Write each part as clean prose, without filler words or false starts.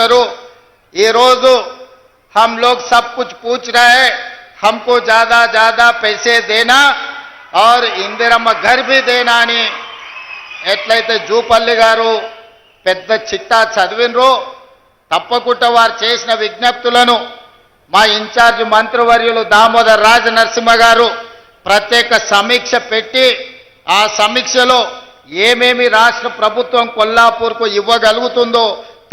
చెప్తారు ఈ రోజు हम लोग सब कुछ पूछ रहे हैं हमको ज्यादा ज्यादा पैसे देना और ఇందిరమ్మ घर भी देना అని ఎట్లయితే జూపల్లి గారు పెద్ద చిట్టా చదివినరో తప్పకుండా వారు చేసిన విజ్ఞప్తులను మా ఇన్ఛార్జ్ మంత్రివర్యులు దామోదర్ రాజ నరసింహ గారు ప్రత్యేక సమీక్ష పెట్టి ఆ సమీక్షలో ఏమేమి రాష్ట్ర ప్రభుత్వం కొల్లాపూర్కు ఇవ్వగలుగుతుందో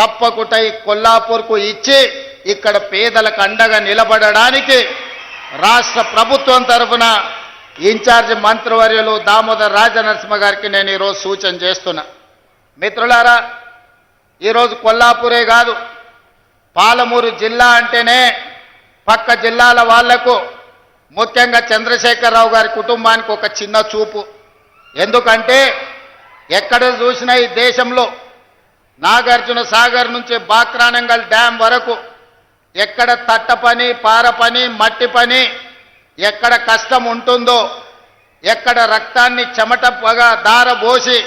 తప్పకుండా ఈ కొల్లాపూర్కు ఇచ్చి ఇక్కడ పేదలకు అండగా నిలబడడానికి రాష్ట్ర ప్రభుత్వం తరఫున ఇన్ఛార్జ్ మంత్రివర్యులు దామోదర్ రాజ నరసింహ గారికి నేను ఈరోజు సూచన చేస్తున్నా. మిత్రులారా, ఈరోజు కొల్లాపూరే కాదు పాలమూరు జిల్లా అంటేనే పక్క జిల్లాల వాళ్లకు ముఖ్యంగా చంద్రశేఖరరావు గారి కుటుంబానికి ఒక చిన్న చూపు. ఎందుకంటే ఎక్కడ చూసినా ఈ దేశంలో నాగార్జున సాగర్ నుంచి బాక్రానంగల్ డ్యాం వరకు ఎక్కడ తట్ట పని పార పని మట్టి పని ఎక్కడ కష్టం ఉంటుందో ఎక్కడ రక్తాన్ని చెమటగా దారబోసి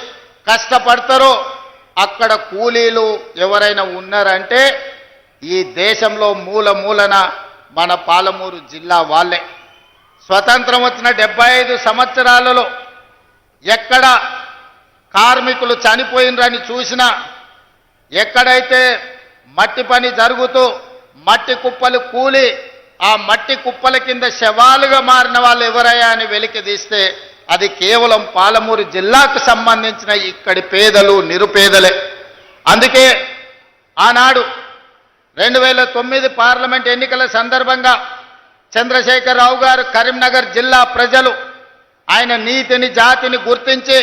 కష్టపడతారో అక్కడ కూలీలు ఎవరైనా ఉన్నారంటే ఈ దేశంలో మూల మూలన మన పాలమూరు జిల్లా వాళ్ళే. స్వతంత్రం వచ్చిన 75 సంవత్సరాలలో ఎక్కడ కార్మికులు చనిపోయినరని చూసినా ఎక్కడైతే మట్టి పని జరుగుతూ మట్టి కుప్పలు కూలి ఆ మట్టి కుప్పల కింద శవాలుగా మారిన వాళ్ళు ఎవరయ్యా అని వెలికి తీస్తే అది కేవలం పాలమూరు జిల్లాకు సంబంధించిన ఇక్కడి పేదలు నిరుపేదలే. అందుకే ఆనాడు 2009 పార్లమెంట్ ఎన్నికల సందర్భంగా చంద్రశేఖరరావు గారు కరీంనగర్ జిల్లా ప్రజలు ఆయన నీతిని జాతిని గుర్తించి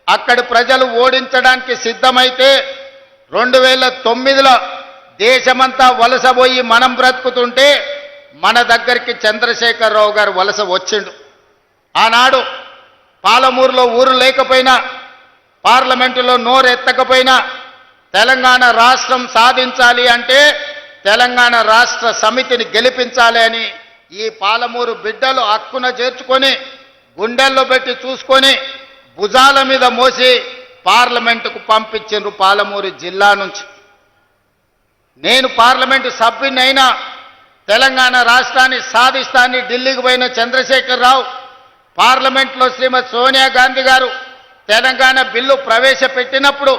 అక్కడి ప్రజలు ఓడించడానికి సిద్ధమైతే 2009లో దేశమంతా వలసపోయి మనం బ్రతుకుతుంటే మన దగ్గరికి చంద్రశేఖరరావు గారు వలస వచ్చిండు. ఆనాడు పాలమూరులో ఊరు లేకపోయినా పార్లమెంటులో నోరు ఎత్తకపోయినా తెలంగాణ రాష్ట్రం సాధించాలి అంటే తెలంగాణ రాష్ట్ర సమితిని గెలిపించాలి అని ఈ పాలమూరు బిడ్డలు హక్కున చేర్చుకొని గుండెల్లో పెట్టి చూసుకొని భుజాల మీద మోసి పార్లమెంటుకు పంపించిండ్రు పాలమూరు జిల్లా నుంచి. నేను పార్లమెంటు సభ్యునైనా తెలంగాణ రాష్ట్రాన్ని సాధిస్తానని ఢిల్లీకి పోయిన చంద్రశేఖరరావు పార్లమెంట్లో శ్రీమతి సోనియా గాంధీ గారు తెలంగాణ బిల్లు ప్రవేశపెట్టినప్పుడు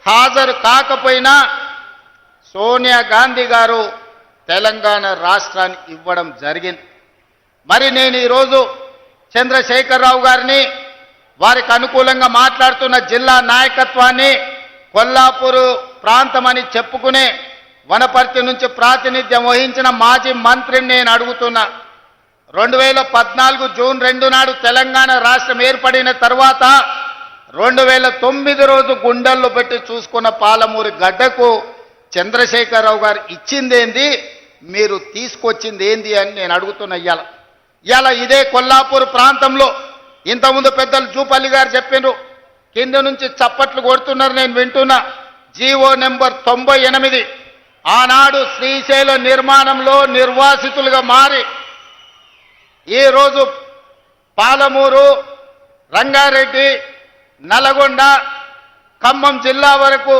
హాజరు కాకపోయినా సోనియా గాంధీ గారు తెలంగాణ రాష్ట్రాన్ని ఇవ్వడం జరిగింది. మరి నేను ఈరోజు చంద్రశేఖరరావు గారిని వారికి అనుకూలంగా మాట్లాడుతున్న జిల్లా నాయకత్వాన్ని కొల్లాపూరు ప్రాంతమని చెప్పుకునే వనపర్తి నుంచి ప్రాతినిధ్యం వహించిన మాజీ మంత్రిని నేను అడుగుతున్నా. 2014 జూన్ 2 నాడు తెలంగాణ రాష్ట్రం ఏర్పడిన తర్వాత 2009 రోజు గుండెల్లో పెట్టి చూసుకున్న పాలమూరు గడ్డకు చంద్రశేఖరరావు గారు ఇచ్చిందేంది, మీరు తీసుకొచ్చింది ఏంది అని నేను అడుగుతున్నా. ఇవాళ ఇదే కొల్లాపూర్ ప్రాంతంలో ఇంతకుముందు పెద్దలు జూపల్లి గారు చెప్పిండ్రు, కింద నుంచి చప్పట్లు కొడుతున్నారు, నేను వింటున్నా. జీవో నెంబర్ 98 ఆనాడు శ్రీశైలం నిర్మాణంలో నిర్వాసితులుగా మారి ఈరోజు పాలమూరు, రంగారెడ్డి, నల్గొండ, ఖమ్మం జిల్లా వరకు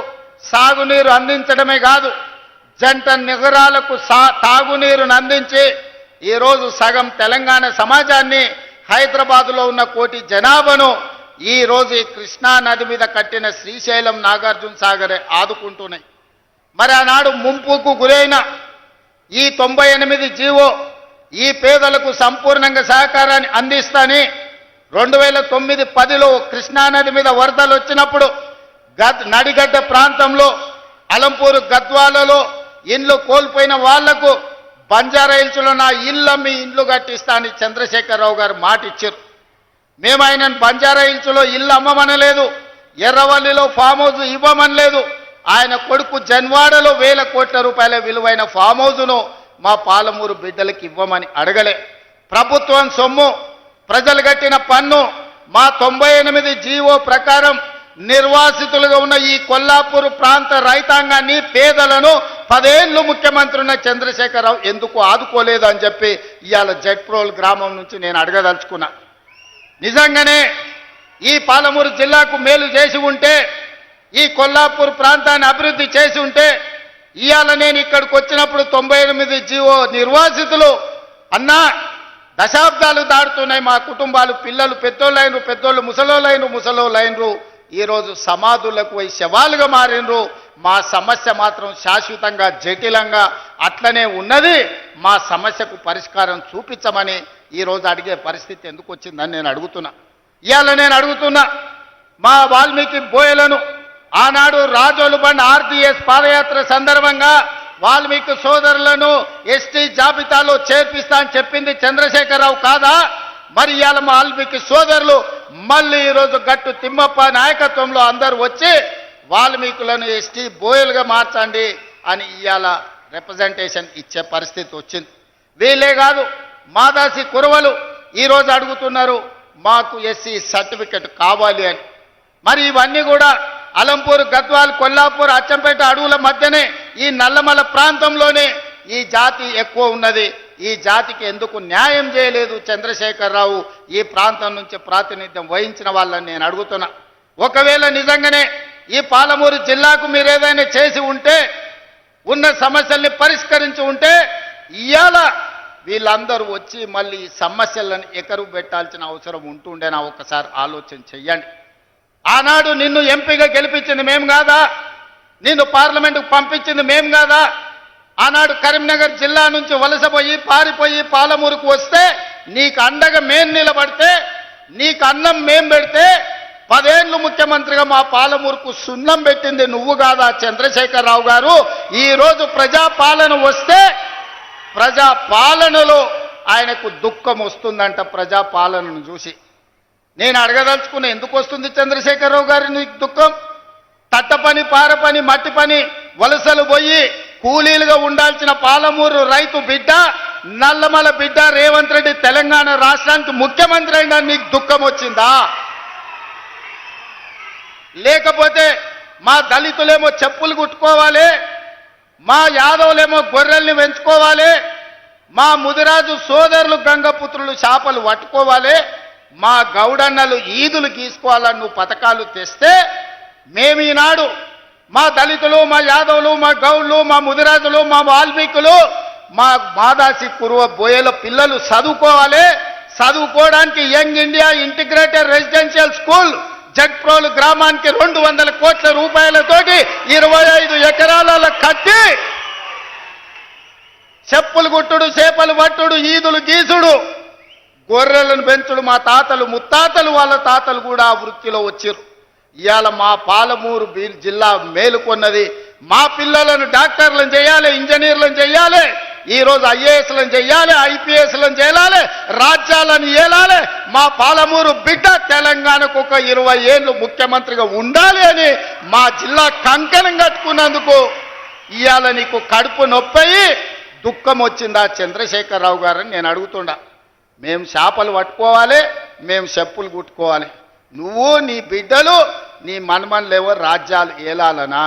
సాగునీరు అందించడమే కాదు జంట నగరాలకు తాగునీరును అందించి ఈరోజు సగం తెలంగాణ సమాజాన్ని హైదరాబాదులో ఉన్న 1 కోటి జనాభాను ఈరోజు ఈ కృష్ణా నది మీద కట్టిన శ్రీశైలం నాగార్జున సాగరే ఆదుకుంటున్నాయి. మరి ఆనాడు ముంపుకు గురైన ఈ 98 జీవో ఈ పేదలకు సంపూర్ణంగా సహకారాన్ని అందిస్తాని 2009-10లో కృష్ణానది మీద వరదలు వచ్చినప్పుడు నడిగడ్డ ప్రాంతంలో అలంపూరు గద్వాలలో ఇండ్లు కోల్పోయిన వాళ్లకు బంజారాహిల్స్లో నా ఇల్లు మీ ఇండ్లు కట్టిస్తా అని చంద్రశేఖరరావు గారు మాట ఇచ్చారు. మేము ఆయనను బంజారాహిల్స్లో ఇల్లు అమ్మమనలేదు, ఎర్రవల్లిలో ఫామ్ హౌస్ ఇవ్వమనలేదు. ఆయన కొడుకు జన్వాడలో 1000 కోట్ల రూపాయల విలువైన ఫామ్ హౌస్ను మా పాలమూరు బిడ్డలకు ఇవ్వమని అడగలే. ప్రభుత్వం సొమ్ము, ప్రజలు కట్టిన పన్ను మా 98 జీవో ప్రకారం నిర్వాసితులుగా ఉన్న ఈ కొల్లాపూర్ ప్రాంత రైతాంగాన్ని పేదలను 10 ఏళ్ళు ముఖ్యమంత్రి ఉన్న చంద్రశేఖరరావు ఎందుకు ఆదుకోలేదు అని చెప్పి ఇవాళ జట్ప్రోల్ గ్రామం నుంచి నేను అడగదలుచుకున్నా. నిజంగానే ఈ పాలమూరు జిల్లాకు మేలు చేసి ఉంటే, ఈ కొల్లాపూర్ ప్రాంతాన్ని అభివృద్ధి చేసి ఉంటే ఇవాళ నేను ఇక్కడికి వచ్చినప్పుడు 98 జీవో నిర్వాసితులు అన్నా దశాబ్దాలు దాటుతున్నాయి మా కుటుంబాలు, పిల్లలు పెద్దోళ్ళైనరు, పెద్దోళ్ళు ముసలోళ్ళైనరు, ఈరోజు సమాధులకు పోయి శవాలుగా మారినరు. మా సమస్య మాత్రం శాశ్వతంగా జటిలంగా అట్లనే ఉన్నది. మా సమస్యకు పరిష్కారం చూపించమని ఈరోజు అడిగే పరిస్థితి ఎందుకు వచ్చిందని నేను అడుగుతున్నా. ఇవాళ నేను అడుగుతున్నా, మా వాల్మీకి బోయలను ఆనాడు రాజోలు బండ్ ఆర్టీఎస్ పాదయాత్ర సందర్భంగా వాల్మీకి సోదరులను ఎస్టీ జాబితాలో చేర్పిస్తా అని చెప్పింది చంద్రశేఖరరావు కాదా? మరి ఇవాళ మా వాల్మీకి సోదరులు మళ్ళీ ఈరోజు గట్టు తిమ్మప్ప నాయకత్వంలో అందరూ వచ్చి వాల్మీకులను ఎస్టీ బోయలుగా మార్చండి అని ఇవాళ రిప్రజెంటేషన్ ఇచ్చే పరిస్థితి వచ్చింది. వీళ్ళే కాదు, మాదాసి కురవలు ఈరోజు అడుగుతున్నారు మాకు ఎస్సీ సర్టిఫికెట్ కావాలి అని. మరి ఇవన్నీ కూడా అలంపూర్, గద్వాల్, కొల్లాపూర్, అచ్చంపేట అడవుల మధ్యనే ఈ నల్లమల ప్రాంతంలోనే ఈ జాతి ఎక్కువ ఉన్నది. ఈ జాతికి ఎందుకు న్యాయం చేయలేదు చంద్రశేఖరరావు? ఈ ప్రాంతం నుంచి ప్రాతినిధ్యం వహించిన వాళ్ళని నేను అడుగుతున్నా. ఒకవేళ నిజంగానే ఈ పాలమూరు జిల్లాకు మీరు ఏదైనా చేసి ఉంటే, ఉన్న సమస్యల్ని పరిష్కరించి ఉంటే, ఇవాళ వీళ్ళందరూ వచ్చి మళ్ళీ ఈ సమస్యలను ఎకరువు పెట్టాల్సిన అవసరం ఉంటుండేనా? ఒకసారి ఆలోచన చెయ్యండి. ఆనాడు నిన్ను ఎంపీగా గెలిపించింది మేం కాదా? నిన్ను పార్లమెంటుకు పంపించింది మేం కాదా? ఆనాడు కరీంనగర్ జిల్లా నుంచి వలసపోయి పారిపోయి పాలమూరుకు వస్తే నీకు అండగా మేం నిలబడితే, నీకు అన్నం మేం పెడితే 10 ఏళ్ళు ముఖ్యమంత్రిగా మా పాలమూరుకు సున్నం పెట్టింది నువ్వు కాదా చంద్రశేఖరరావు గారు? ఈరోజు ప్రజాపాలన వస్తే ప్రజాపాలనలో ఆయనకు దుఃఖం వస్తుందంట. ప్రజాపాలనను చూసి నేను అడగదలుచుకున్న, ఎందుకు వస్తుంది చంద్రశేఖరరావు గారి నీకు దుఃఖం? తట్ట పని, పార పని, మట్టి పని వలసలు పోయి కూలీలుగా ఉండాల్సిన పాలమూరు రైతు బిడ్డ, నల్లమల బిడ్డ రేవంత్ రెడ్డి తెలంగాణ రాష్ట్రానికి ముఖ్యమంత్రి అయినా నీకు దుఃఖం వచ్చిందా? లేకపోతే మా దళితులేమో చెప్పులు కుట్టుకోవాలి, మా యాదవులేమో గొర్రెల్ని పెంచుకోవాలి, మా ముదిరాజు సోదరులు గంగపుత్రులు చేపలు పట్టుకోవాలి, మా గౌడన్నలు ఈదులు గీసుకోవాలని నువ్వు పథకాలు తెస్తే, మేము ఈనాడు మా దళితులు, మా యాదవులు, మా గౌళ్ళు, మా ముదిరాజులు, మా వాల్మీకులు, మా మాదాసి కురువ బోయల పిల్లలు చదువుకోవాలి. చదువుకోవడానికి young India integrated residential school Jagprolu గ్రామానికి 200 కోట్ల రూపాయలతోటి 25 ఎకరాలలో కట్టి చెప్పులు గుట్టుడు, చేపలు పట్టుడు, ఈదులు గీసుడు, గొర్రెలను పెంచుడు మా తాతలు ముత్తాతలు వాళ్ళ తాతలు కూడా ఆ వృత్తిలో వచ్చారు. ఇవాళ మా పాలమూరు జిల్లా మేలుకొన్నది. మా పిల్లలను డాక్టర్లను చేయాలి, ఇంజనీర్లను చేయాలి, ఈరోజు ఐఏఎస్లను చేయాలి, ఐపీఎస్లను చేయాలి, రాజ్యాలను ఏలాలి. మా పాలమూరు బిడ్డ తెలంగాణకు ఒక 20 ఏళ్ళు ముఖ్యమంత్రిగా ఉండాలి అని మా జిల్లా కంకణం కట్టుకున్నందుకు ఇవాళ నీకు కడుపు నొప్పయి దుఃఖం వచ్చిందా చంద్రశేఖరరావు గారని నేను అడుగుతుండా. మేము చేపలు పట్టుకోవాలి, మేము చెప్పులు కుట్టుకోవాలి, నువ్వు నీ బిడ్డలు నీ మనమన్లేవో రాజ్యాలు ఏలాలనా?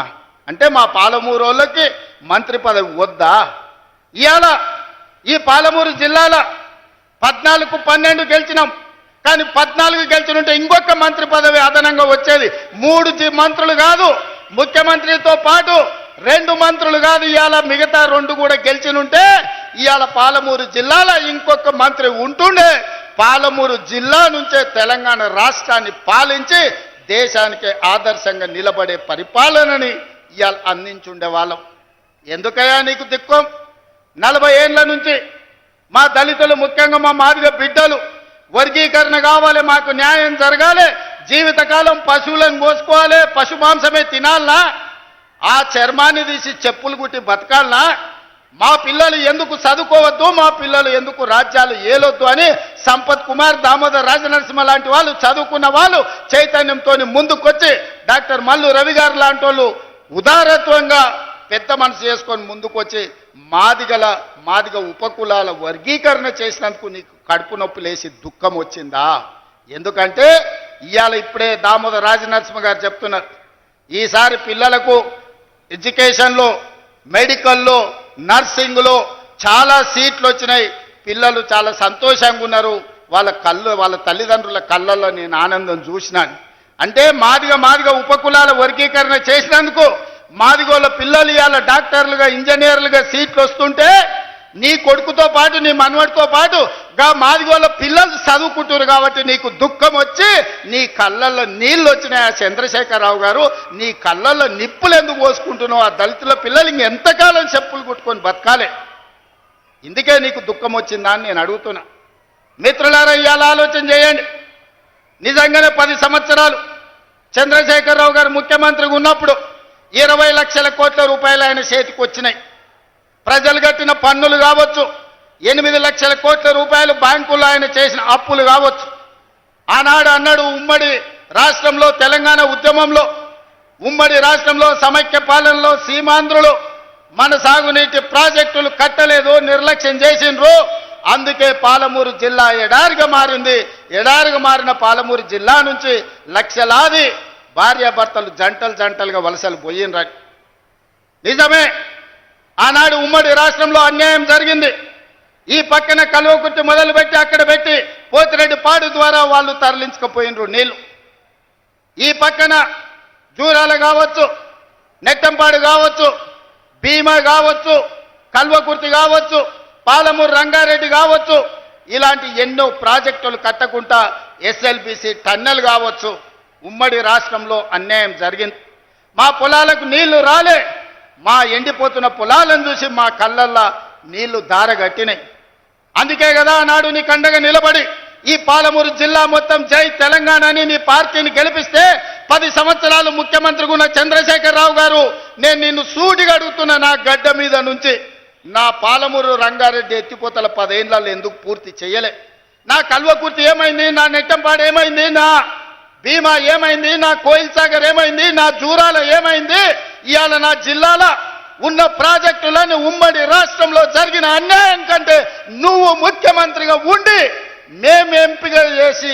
అంటే మా పాలమూరు వాళ్ళకి మంత్రి పదవి వద్దా? ఇవాళ ఈ పాలమూరు జిల్లాలో 14-12 గెలిచినాం, కానీ 14 గెలిచినుంటే ఇంకొక మంత్రి పదవి అదనంగా వచ్చేది. 3 మంత్రులు కాదు, ముఖ్యమంత్రితో పాటు 2 మంత్రులు కాదు, ఇవాళ మిగతా 2 కూడా గెలిచినుంటే ఇవాళ పాలమూరు జిల్లాలో ఇంకొక మంత్రి ఉంటుండే. పాలమూరు జిల్లా నుంచే తెలంగాణ రాష్ట్రాన్ని పాలించి దేశానికి ఆదర్శంగా నిలబడే పరిపాలనని ఇవాళ అందించుండే వాళ్ళం. ఎందుకయ్యా నీకు దిక్కం? 40 ఏళ్ళ నుంచి మా దళితులు, ముఖ్యంగా మా మాదిగ బిడ్డలు వర్గీకరణ కావాలి, మాకు న్యాయం జరగాలి, జీవితకాలం పశువులను కోసుకోవాలి, పశు మాంసమే తినాలనా? ఆ చర్మాన్ని తీసి చెప్పులు కుట్టి బతకాలనా? మా పిల్లలు ఎందుకు చదువుకోవద్దు, మా పిల్లలు ఎందుకు రాజ్యాలు ఏలొద్దు అని సంపత్ కుమార్, దామోదర్ రాజనరసింహ లాంటి వాళ్ళు, చదువుకున్న వాళ్ళు చైతన్యంతో ముందుకొచ్చి డాక్టర్ మల్లు రవి గారు లాంటి వాళ్ళు ఉదారత్వంగా పెద్ద మనసు చేసుకొని ముందుకొచ్చి మాదిగ ఉపకులాల వర్గీకరణ చేసినందుకు నీకు కడుపు నొప్పి లేసి దుఃఖం వచ్చిందా? ఎందుకంటే ఇవాళ ఇప్పుడే దామోదర్ రాజనరసింహ గారు చెప్తున్నారు, ఈసారి పిల్లలకు ఎడ్యుకేషన్లో, మెడికల్లో, నర్సింగ్లో చాలా సీట్లు వచ్చినాయి. పిల్లలు చాలా సంతోషంగా ఉన్నారు. వాళ్ళ తల్లిదండ్రుల కళ్ళల్లో నేను ఆనందం చూసినాను. అంటే మాదిగ ఉపకులాల వర్గీకరణ చేసినందుకు మాదిగోళ్ళ పిల్లలు ఇవాళ డాక్టర్లుగా ఇంజనీర్లుగా సీట్లు వస్తుంటే నీ కొడుకుతో పాటు నీ మనవడితో పాటు మాదిగోళ్ళ పిల్లలు చదువుకుంటారు కాబట్టి నీకు దుఃఖం వచ్చి నీ కళ్ళల్లో నీళ్ళు వచ్చినాయి. ఆ చంద్రశేఖరరావు గారు, నీ కళ్ళల్లో నిప్పులు ఎందుకు పోసుకుంటున్నావు? ఆ దళితుల పిల్లలు ఇంకెంతకాలం చెప్పులు కుట్టుకొని బతకాలి? ఇందుకే నీకు దుఃఖం వచ్చిందా అని నేను అడుగుతున్నా. మిత్రులారా, ఇవాళ ఆలోచన చేయండి. నిజంగానే 10 సంవత్సరాలు చంద్రశేఖరరావు గారు ముఖ్యమంత్రిగా ఉన్నప్పుడు 20 లక్షల కోట్ల రూపాయలు ఆయన చేతికి వచ్చినాయి. ప్రజలు కట్టిన పన్నులు కావచ్చు, 8 లక్షల కోట్ల రూపాయలు బ్యాంకుల్లో ఆయన చేసిన అప్పులు కావచ్చు. ఆనాడు అన్నాడు, ఉమ్మడి రాష్ట్రంలో తెలంగాణ ఉద్యమంలో, ఉమ్మడి రాష్ట్రంలో సమైక్య పాలనలో సీమాంధ్రులు మన సాగునీటి ప్రాజెక్టులు కట్టలేదు, నిర్లక్ష్యం చేసిండ్రు. అందుకే పాలమూరు జిల్లా ఎడారిగా మారింది. ఎడారిగా మారిన పాలమూరు జిల్లా నుంచి లక్షలాది భార్యాభర్తలు జంటలుగా వలసలు పోయినరని. నిజమే, ఆనాడు ఉమ్మడి రాష్ట్రంలో అన్యాయం జరిగింది. ఈ పక్కన కల్వకుర్తి మొదలుపెట్టి అక్కడ పెట్టి పోతిరెడ్డిపాడు ద్వారా వాళ్ళు తరలించకపోయినరు నీళ్లు. ఈ పక్కన జూరాల కావచ్చు, నెట్టంపాడు కావచ్చు, భీమా కావచ్చు, కల్వకుర్తి కావచ్చు, పాలమూరు రంగారెడ్డి కావచ్చు, ఇలాంటి ఎన్నో ప్రాజెక్టులు కట్టకుండా ఎస్ఎల్బిసి టన్నెల్ కావచ్చు, ఉమ్మడి రాష్ట్రంలో అన్యాయం జరిగింది. మా పొలాలకు నీళ్లు రాలే. మా ఎండిపోతున్న పొలాలను చూసి మా కళ్ళల్లో నీళ్లు దారగట్టినాయి. అందుకే కదా నాడు నీ కండగా నిలబడి ఈ పాలమూరు జిల్లా మొత్తం జై తెలంగాణ అని నీ పార్టీని గెలిపిస్తే 10 సంవత్సరాలు ముఖ్యమంత్రిగా ఉన్న చంద్రశేఖరరావు గారు, నేను నిన్ను సూటిగా అడుగుతున్న, నా గడ్డ మీద నుంచి నా పాలమూరు రంగారెడ్డి ఎత్తిపోతల 10 ఏళ్లలో ఎందుకు పూర్తి చేయలే? నా కల్వకుర్తి ఏమైంది? నా నెట్టంపాడు ఏమైంది? నా భీమా ఏమైంది? నా కోయిల్ సాగర్ ఏమైంది? నా జూరాల ఏమైంది? ఇవాళ నా జిల్లాలో ఉన్న ప్రాజెక్టులను ఉమ్మడి రాష్ట్రంలో జరిగిన అన్యాయం కంటే నువ్వు ముఖ్యమంత్రిగా ఉండి మేము ఎంపిక చేసి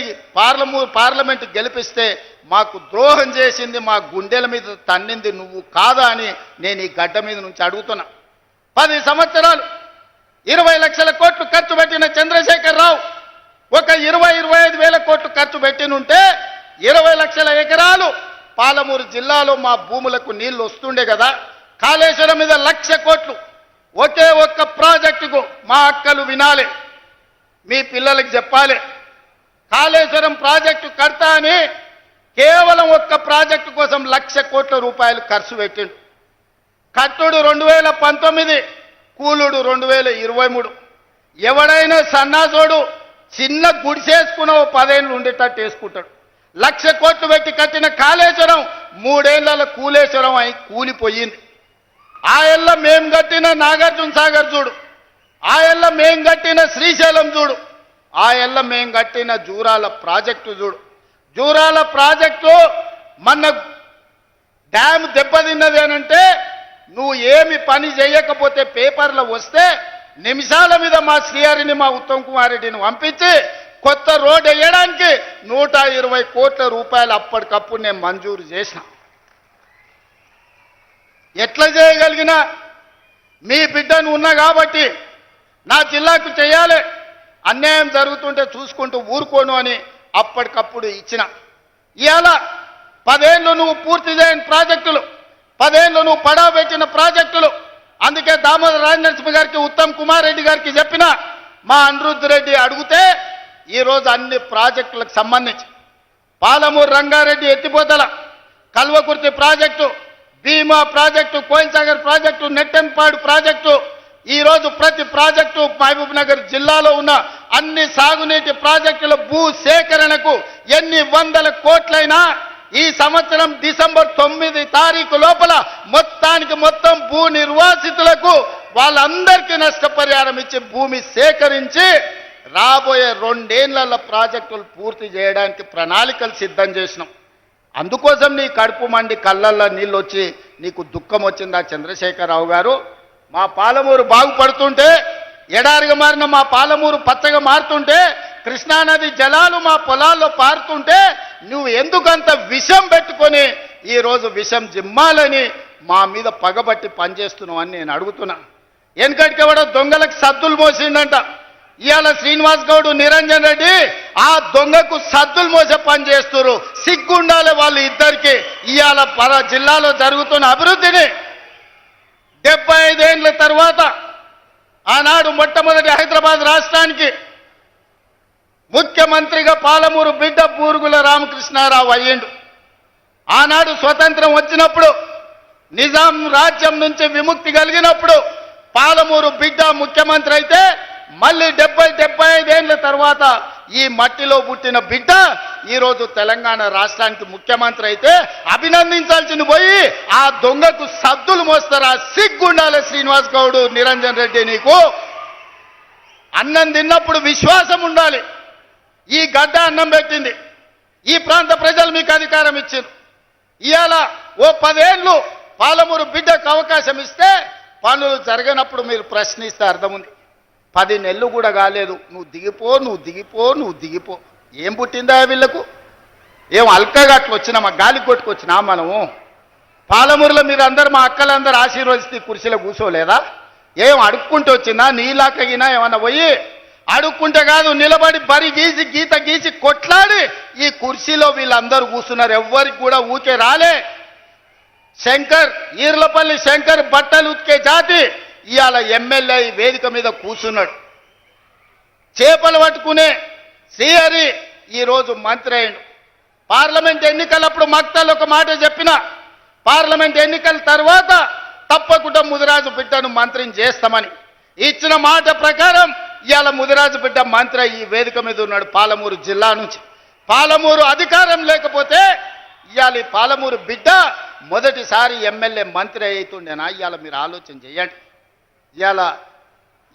పార్లమెంట్ గెలిపిస్తే మాకు ద్రోహం చేసింది, మా గుండెల మీద తన్నింది నువ్వు కాదా అని నేను ఈ గడ్డ మీద నుంచి అడుగుతున్నా. 10 సంవత్సరాలు 20 లక్షల కోట్లు ఖర్చు పెట్టిన చంద్రశేఖరరావు ఒక 20-25 వేల కోట్లు ఖర్చు పెట్టినుంటే 20 లక్షల ఎకరాలు పాలమూరు జిల్లాలో మా భూములకు నీళ్లు వస్తుండే కదా. కాళేశ్వరం మీద 1,00,000 కోట్లు ఒకే ఒక్క ప్రాజెక్టుకు. మా అక్కలు వినాలి, మీ పిల్లలకు చెప్పాలి. కాళేశ్వరం ప్రాజెక్టు కడతా అని కేవలం ఒక్క ప్రాజెక్టు కోసం 1,00,000 కోట్ల రూపాయలు ఖర్చు పెట్టిండు. కట్టుడు 2019, కూలుడు 2023. ఎవడైనా సన్నాసోడు చిన్న గుడిసేసుకున్న 10 ఏళ్ళు ఉండేటట్టు వేసుకుంటాడు. 1,00,000 కోట్లు పెట్టి కట్టిన కాళేశ్వరం 3 ఏళ్లలో కూలేశ్వరం అయి కూలిపోయింది. ఆ ఏళ్ళ మేం కట్టిన నాగార్జున సాగర్ చూడు, ఆ ఏళ్ళ మేం కట్టిన శ్రీశైలం చూడు, ఆ ఏళ్ళ మేం కట్టిన జూరాల ప్రాజెక్టు చూడు. జూరాల ప్రాజెక్టు మన డ్యామ్ దెబ్బతిన్నది అనంటే నువ్వు ఏమి పని చేయకపోతే పేపర్లో వస్తే నిమిషాల మీద మా శ్రీహరిని, మా ఉత్తమ్ కుమార్ రెడ్డిని పంపించి కొత్త రోడ్ వేయడానికి 120 కోట్ల రూపాయలు అప్పటికప్పుడు నేను మంజూరు చేసిన. ఎట్లా చేయగలిగినా మీ బిడ్డను ఉన్నా కాబట్టి నా జిల్లాకు చేయాలి, అన్యాయం జరుగుతుంటే చూసుకుంటూ ఊరుకోను అని అప్పటికప్పుడు ఇచ్చిన. ఇవాళ 10 ఏళ్ళు నువ్వు పూర్తి చేయని ప్రాజెక్టులు, 10 ఏళ్ళు నువ్వు పడా పెట్టిన ప్రాజెక్టులు. అందుకే దామోదర రాజనరసింహ గారికి, ఉత్తమ్ కుమార్ రెడ్డి గారికి చెప్పిన, మా అనిరుద్ధ్ రెడ్డి అడిగితే ఈరోజు అన్ని ప్రాజెక్టులకు సంబంధించి పాలమూరు రంగారెడ్డి ఎత్తిపోతల, Kalwakurthy project, Bhima project, Koil Sagar project, Nettempadu project, ఈరోజు ప్రతి ప్రాజెక్టు మహబూబ్ నగర్ జిల్లాలో ఉన్న అన్ని సాగునీటి ప్రాజెక్టుల భూ సేకరణకు ఎన్ని వందల కోట్లైనా ఈ సంవత్సరం డిసెంబర్ 9 తారీఖు లోపల మొత్తం భూ నిర్వాసితులకు వాళ్ళందరికీ నష్టపరిహారం ఇచ్చి భూమి సేకరించి రాబోయే 2 ఏళ్ల ప్రాజెక్టులు పూర్తి చేయడానికి ప్రణాళికలు సిద్ధం చేసినాం. అందుకోసం నీ కడుపు మండి కళ్ళల్లో నీళ్ళు వచ్చి నీకు దుఃఖం వచ్చిందా చంద్రశేఖరరావు గారు? మా పాలమూరు బాగుపడుతుంటే, ఎడారిగా మారిన మా పాలమూరు పచ్చగా మారుతుంటే, కృష్ణానది జలాలు మా పొలాల్లో పారుతుంటే నువ్వు ఎందుకంత విషం పెట్టుకొని ఈరోజు విషం జిమ్మాలని మా మీద పగబట్టి పనిచేస్తున్నావు అని నేను అడుగుతున్నా. వెనకటికి ఎవడో దొంగలకు సద్దులు మోసిండంట, ఇవాళ శ్రీనివాస్ గౌడ్ నిరంజన్ రెడ్డి ఆ దొంగకు సద్దులు మోసే పని చేస్తున్నారు. సిగ్గుండాలి వాళ్ళు ఇద్దరికి. ఇవాళ జిల్లాలో జరుగుతున్న అభివృద్ధిని 75 ఏళ్ల తర్వాత ఆనాడు మొట్టమొదటి హైదరాబాద్ రాష్ట్రానికి ముఖ్యమంత్రిగా పాలమూరు బిడ్డ బూరుగుల రామకృష్ణారావు అయ్యిండు. ఆనాడు స్వతంత్రం వచ్చినప్పుడు నిజాం రాజ్యం నుంచి విముక్తి కలిగినప్పుడు పాలమూరు బిడ్డ ముఖ్యమంత్రి అయితే మళ్ళీ 75 ఏళ్ల తర్వాత ఈ మట్టిలో పుట్టిన బిడ్డ ఈరోజు తెలంగాణ రాష్ట్రానికి ముఖ్యమంత్రి అయితే అభినందించాల్సింది పోయి ఆ దొంగకు సద్దులు మోస్తారా? సిగ్గుండాలి శ్రీనివాస్ గౌడ్, నిరంజన్ రెడ్డి. నీకు అన్నం తిన్నప్పుడు విశ్వాసం ఉండాలి. ఈ గడ్డ అన్నం పెట్టింది, ఈ ప్రాంత ప్రజలు మీకు అధికారం ఇచ్చారు. ఇవాళ ఓ 10 ఏళ్ళు పాలమూరు బిడ్డకు అవకాశం ఇస్తే పనులు జరగనప్పుడు మీరు ప్రశ్నిస్తే అర్థం ఉంది. 10 నెలలు కూడా కాలేదు, నువ్వు దిగిపో, నువ్వు దిగిపో, నువ్వు దిగిపో. ఏం పుట్టిందా వీళ్ళకు? ఏం అల్కగా అట్లా వచ్చినామా? గాలి కొట్టుకొచ్చినా మనము? పాలమూరులో మీరు అందరు మా అక్కలందరూ ఆశీర్వదిస్తే కుర్చీలో కూర్చోలేదా? ఏం అడుక్కుంటూ వచ్చిందా? నీలాకగినా ఏమన్నా పోయి అడుక్కుంటే కాదు, నిలబడి బరి గీసి గీత గీసి కొట్లాడి ఈ కుర్చీలో వీళ్ళందరూ కూర్చున్నారు. ఎవ్వరికి కూడా ఊకే రాలే. శంకర్, ఈర్లపల్లి శంకర్ బట్టలు ఉతికే జాతి ఇవాళ ఎమ్మెల్యే వేదిక మీద కూర్చున్నాడు. చేపలు పట్టుకునే శ్రీహరి ఈరోజు మంత్రి అయ్యాడు. పార్లమెంట్ ఎన్నికలప్పుడు మక్తలు ఒక మాట చెప్పిన, పార్లమెంట్ ఎన్నికల తర్వాత తప్పకుండా ముదిరాజు బిడ్డను మంత్రిని చేస్తామని ఇచ్చిన మాట ప్రకారం ఇవాళ ముదిరాజు బిడ్డ మంత్రి ఈ వేదిక మీద ఉన్నాడు పాలమూరు జిల్లా నుంచి. పాలమూరు అధికారం లేకపోతే ఇవాళ పాలమూరు బిడ్డ మొదటిసారి ఎమ్మెల్యే మంత్రి అవుతుండేనా? ఇవాళ మీరు ఆలోచన చేయండి. ఇవాళ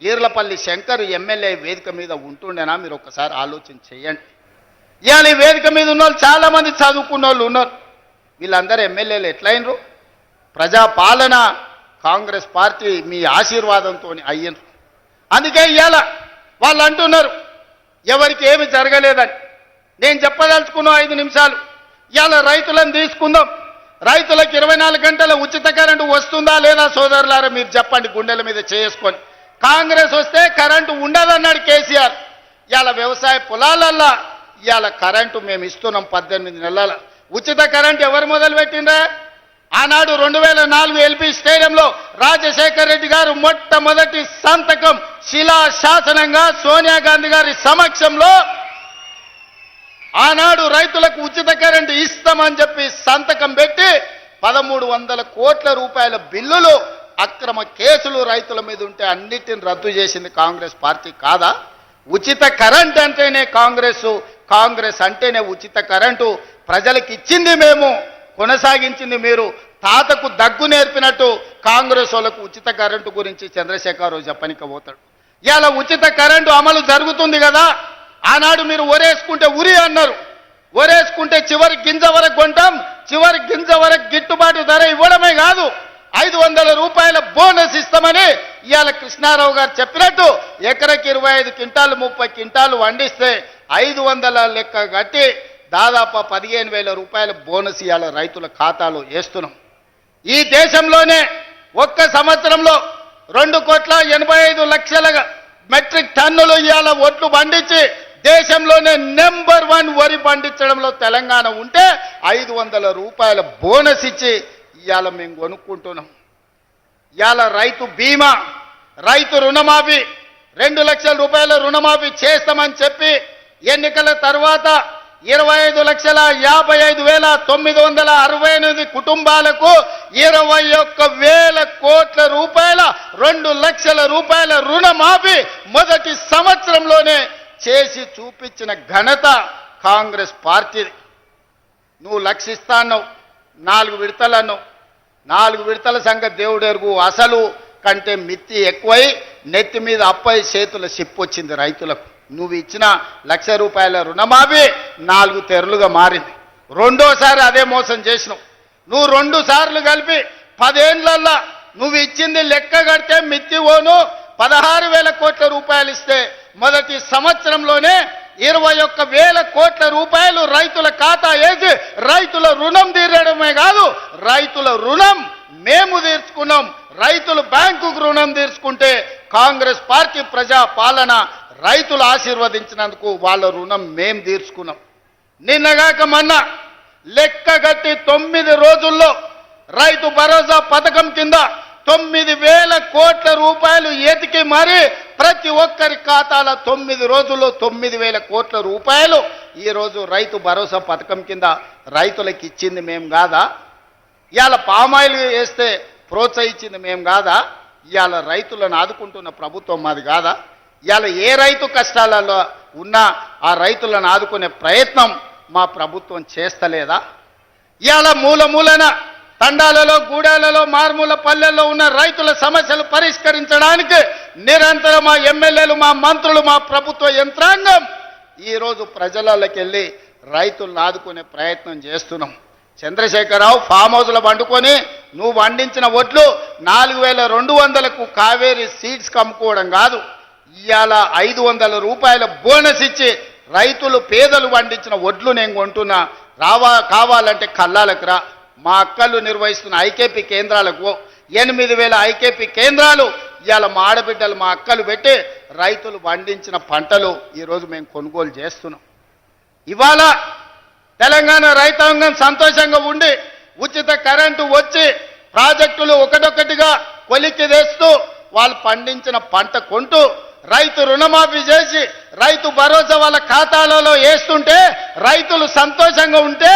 ఈర్లపల్లి శంకర్ ఎమ్మెల్యే వేదిక మీద ఉంటుండేనా? మీరు ఒక్కసారి ఆలోచన చేయండి. ఇవాళ ఈ వేదిక మీద ఉన్న వాళ్ళు చాలామంది చదువుకున్న వాళ్ళు ఉన్నారు. వీళ్ళందరూ ఎమ్మెల్యేలు ఎట్లయినరు? ప్రజాపాలన కాంగ్రెస్ పార్టీ మీ ఆశీర్వాదంతో అయ్యినరు. అందుకే ఇవాళ వాళ్ళు అంటున్నారు ఎవరికి ఏమి జరగలేదని. నేను చెప్పదలుచుకున్న 5 నిమిషాలు. ఇవాళ రైతులను తీసుకుందాం. రైతులకు 24 గంటల ఉచిత కరెంటు వస్తుందా లేదా సోదరులారా? మీరు చెప్పండి గుండెల మీద చేసుకొని. కాంగ్రెస్ వస్తే కరెంటు ఉండదన్నాడు కేసీఆర్. ఇవాళ వ్యవసాయ పొలాలల్లా ఇవాళ కరెంటు మేము ఇస్తున్నాం 18 నెలల ఉచిత కరెంటు. ఎవరు మొదలు పెట్టిండ్రా? ఆనాడు 2004 ఎల్పీ స్టేడియంలో రాజశేఖర్ రెడ్డి గారు మొట్టమొదటి సంతకం శిలా శాసనంగా సోనియా గాంధీ గారి సమక్షంలో ఆనాడు రైతులకు ఉచిత కరెంటు ఇస్తామని చెప్పి సంతకం పెట్టి 1300 కోట్ల రూపాయల బిల్లులు, అక్రమ కేసులు రైతుల మీద ఉంటే అన్నిటిని రద్దు చేసింది కాంగ్రెస్ పార్టీ కాదా? ఉచిత కరెంట్ అంటేనే కాంగ్రెస్ అంటేనే ఉచిత కరెంటు. ప్రజలకు ఇచ్చింది మేము, కొనసాగించింది మీరు. తాతకు దగ్గు నేర్పినట్టు కాంగ్రెస్ వాళ్ళకు ఉచిత కరెంటు గురించి చంద్రశేఖరరావు చెప్పనిక పోతాడు. ఇవాళ ఉచిత కరెంటు అమలు జరుగుతుంది కదా. ఆనాడు మీరు ఒరేసుకుంటే ఉరి అన్నారు. ఒరేసుకుంటే చివరి గింజ వరకు కొంటాం, చివరి గింజ వరకు గిట్టుబాటు ధర ఇవ్వడమే కాదు 500 రూపాయల బోనస్ ఇస్తామని ఇవాళ కృష్ణారావు గారు చెప్పినట్టు ఎకరకి 25 క్వింటాలు 30 క్వింటాలు వండిస్తే 500 లెక్క కట్టి దాదాపు 15,000 రూపాయల బోనస్ ఇవాళ రైతుల ఖాతాలో వేస్తున్నాం. ఈ దేశంలోనే ఒక్క సంవత్సరంలో 2,85,00,000 మెట్రిక్ టన్నులు ఇవాళ ఒట్లు పండించి దేశంలోనే నెంబర్ 1 వరి పండించడంలో తెలంగాణ ఉంటే 500 రూపాయల బోనస్ ఇచ్చి ఇవాళ మేము కొనుక్కుంటున్నాం. ఇవాళ రైతు బీమా, రైతు రుణమాఫీ 2 లక్షల రూపాయల రుణమాఫీ చేస్తామని చెప్పి ఎన్నికల తర్వాత 25,55,968 కుటుంబాలకు 21,000 కోట్ల రూపాయల 2 లక్షల రూపాయల రుణమాఫీ మొదటి సంవత్సరంలోనే చేసి చూపించిన ఘనత కాంగ్రెస్ పార్టీది. నువ్వు లక్షిస్తాను 4 విడతలను, 4 విడతల సంగతి దేవుడెరుగు. అసలు కంటే మిత్తి ఎక్కువై నెత్తి మీద అప్పై చేతుల సిప్పొచ్చింది రైతులకు. నువ్వు ఇచ్చిన 1,00,000 రూపాయల రుణమాఫీ 4 తెరలుగా మారింది. రెండోసారి అదే మోసం చేసినావు. నువ్వు 2 సార్లు కలిపి 10 ఏళ్లల్లో నువ్వు ఇచ్చింది లెక్క కడితే మిత్తి ఓను 16,000 కోట్ల రూపాయలు ఇస్తే మొదటి సంవత్సరంలోనే 21,000 కోట్ల రూపాయలు రైతుల ఖాతా వేసి రైతుల రుణం తీరడమే కాదు, రైతుల రుణం మేము తీర్చుకున్నాం. రైతులు బ్యాంకుకు రుణం తీర్చుకుంటే కాంగ్రెస్ పార్టీ ప్రజా పాలన రైతులు ఆశీర్వదించినందుకు వాళ్ళ రుణం మేం తీర్చుకున్నాం. నిన్నగాక మొన్న లెక్కగట్టి 9 రోజుల్లో రైతు భరోసా పథకం కింద 9,000 కోట్ల రూపాయలు ఎతికి మరి ప్రతి ఒక్కరి ఖాతాలో 9 రోజుల్లో 9,000 కోట్ల రూపాయలు ఈరోజు రైతు భరోసా పథకం కింద రైతులకు ఇచ్చింది మేము కాదా? ఇవాళ పామాయిల్ వేస్తే ప్రోత్సహించింది మేము కాదా? ఇవాళ రైతులను ఆదుకుంటున్న ప్రభుత్వం మాది కాదా? ఇవాళ ఏ రైతు కష్టాలలో ఉన్నా ఆ రైతులను ఆదుకునే ప్రయత్నం మా ప్రభుత్వం చేస్తలేదా? ఇవాళ మూలన తండాలలో, గూడాలలో, మారుమూల పల్లెల్లో ఉన్న రైతుల సమస్యలు పరిష్కరించడానికి నిరంతరం మా ఎమ్మెల్యేలు, మా మంత్రులు, మా ప్రభుత్వ యంత్రాంగం ఈరోజు ప్రజలకి వెళ్ళి రైతులను ఆదుకునే ప్రయత్నం చేస్తున్నాం. చంద్రశేఖరరావు ఫామ్ హౌస్లో పండుకొని నువ్వు వండించిన ఒడ్లు 4,200కు కావేరీ సీడ్స్కి అమ్ముకోవడం కాదు, ఇవాళ 500 రూపాయల బోనస్ ఇచ్చి రైతులు పేదలు పండించిన ఒడ్లు నేను కొంటున్నా, కావాలంటే కల్లాలకు రా. మా అక్కలు నిర్వహిస్తున్న ఐకేపీ కేంద్రాలకు 8,000 ఐకేపీ కేంద్రాలు ఇవాళ మా ఆడబిడ్డలు, మా అక్కలు పెట్టి రైతులు పండించిన పంటలు ఈరోజు మేము కొనుగోలు చేస్తున్నాం. ఇవాళ తెలంగాణ రైతాంగం సంతోషంగా ఉండి ఉచిత కరెంటు వచ్చి ప్రాజెక్టులు ఒకటొకటిగా కొలిక్కి తెస్తూ వాళ్ళు పండించిన పంట కొంటూ రైతు రుణమాఫీ చేసి రైతు భరోసా వాళ్ళ ఖాతాలలో వేస్తుంటే రైతులు సంతోషంగా ఉంటే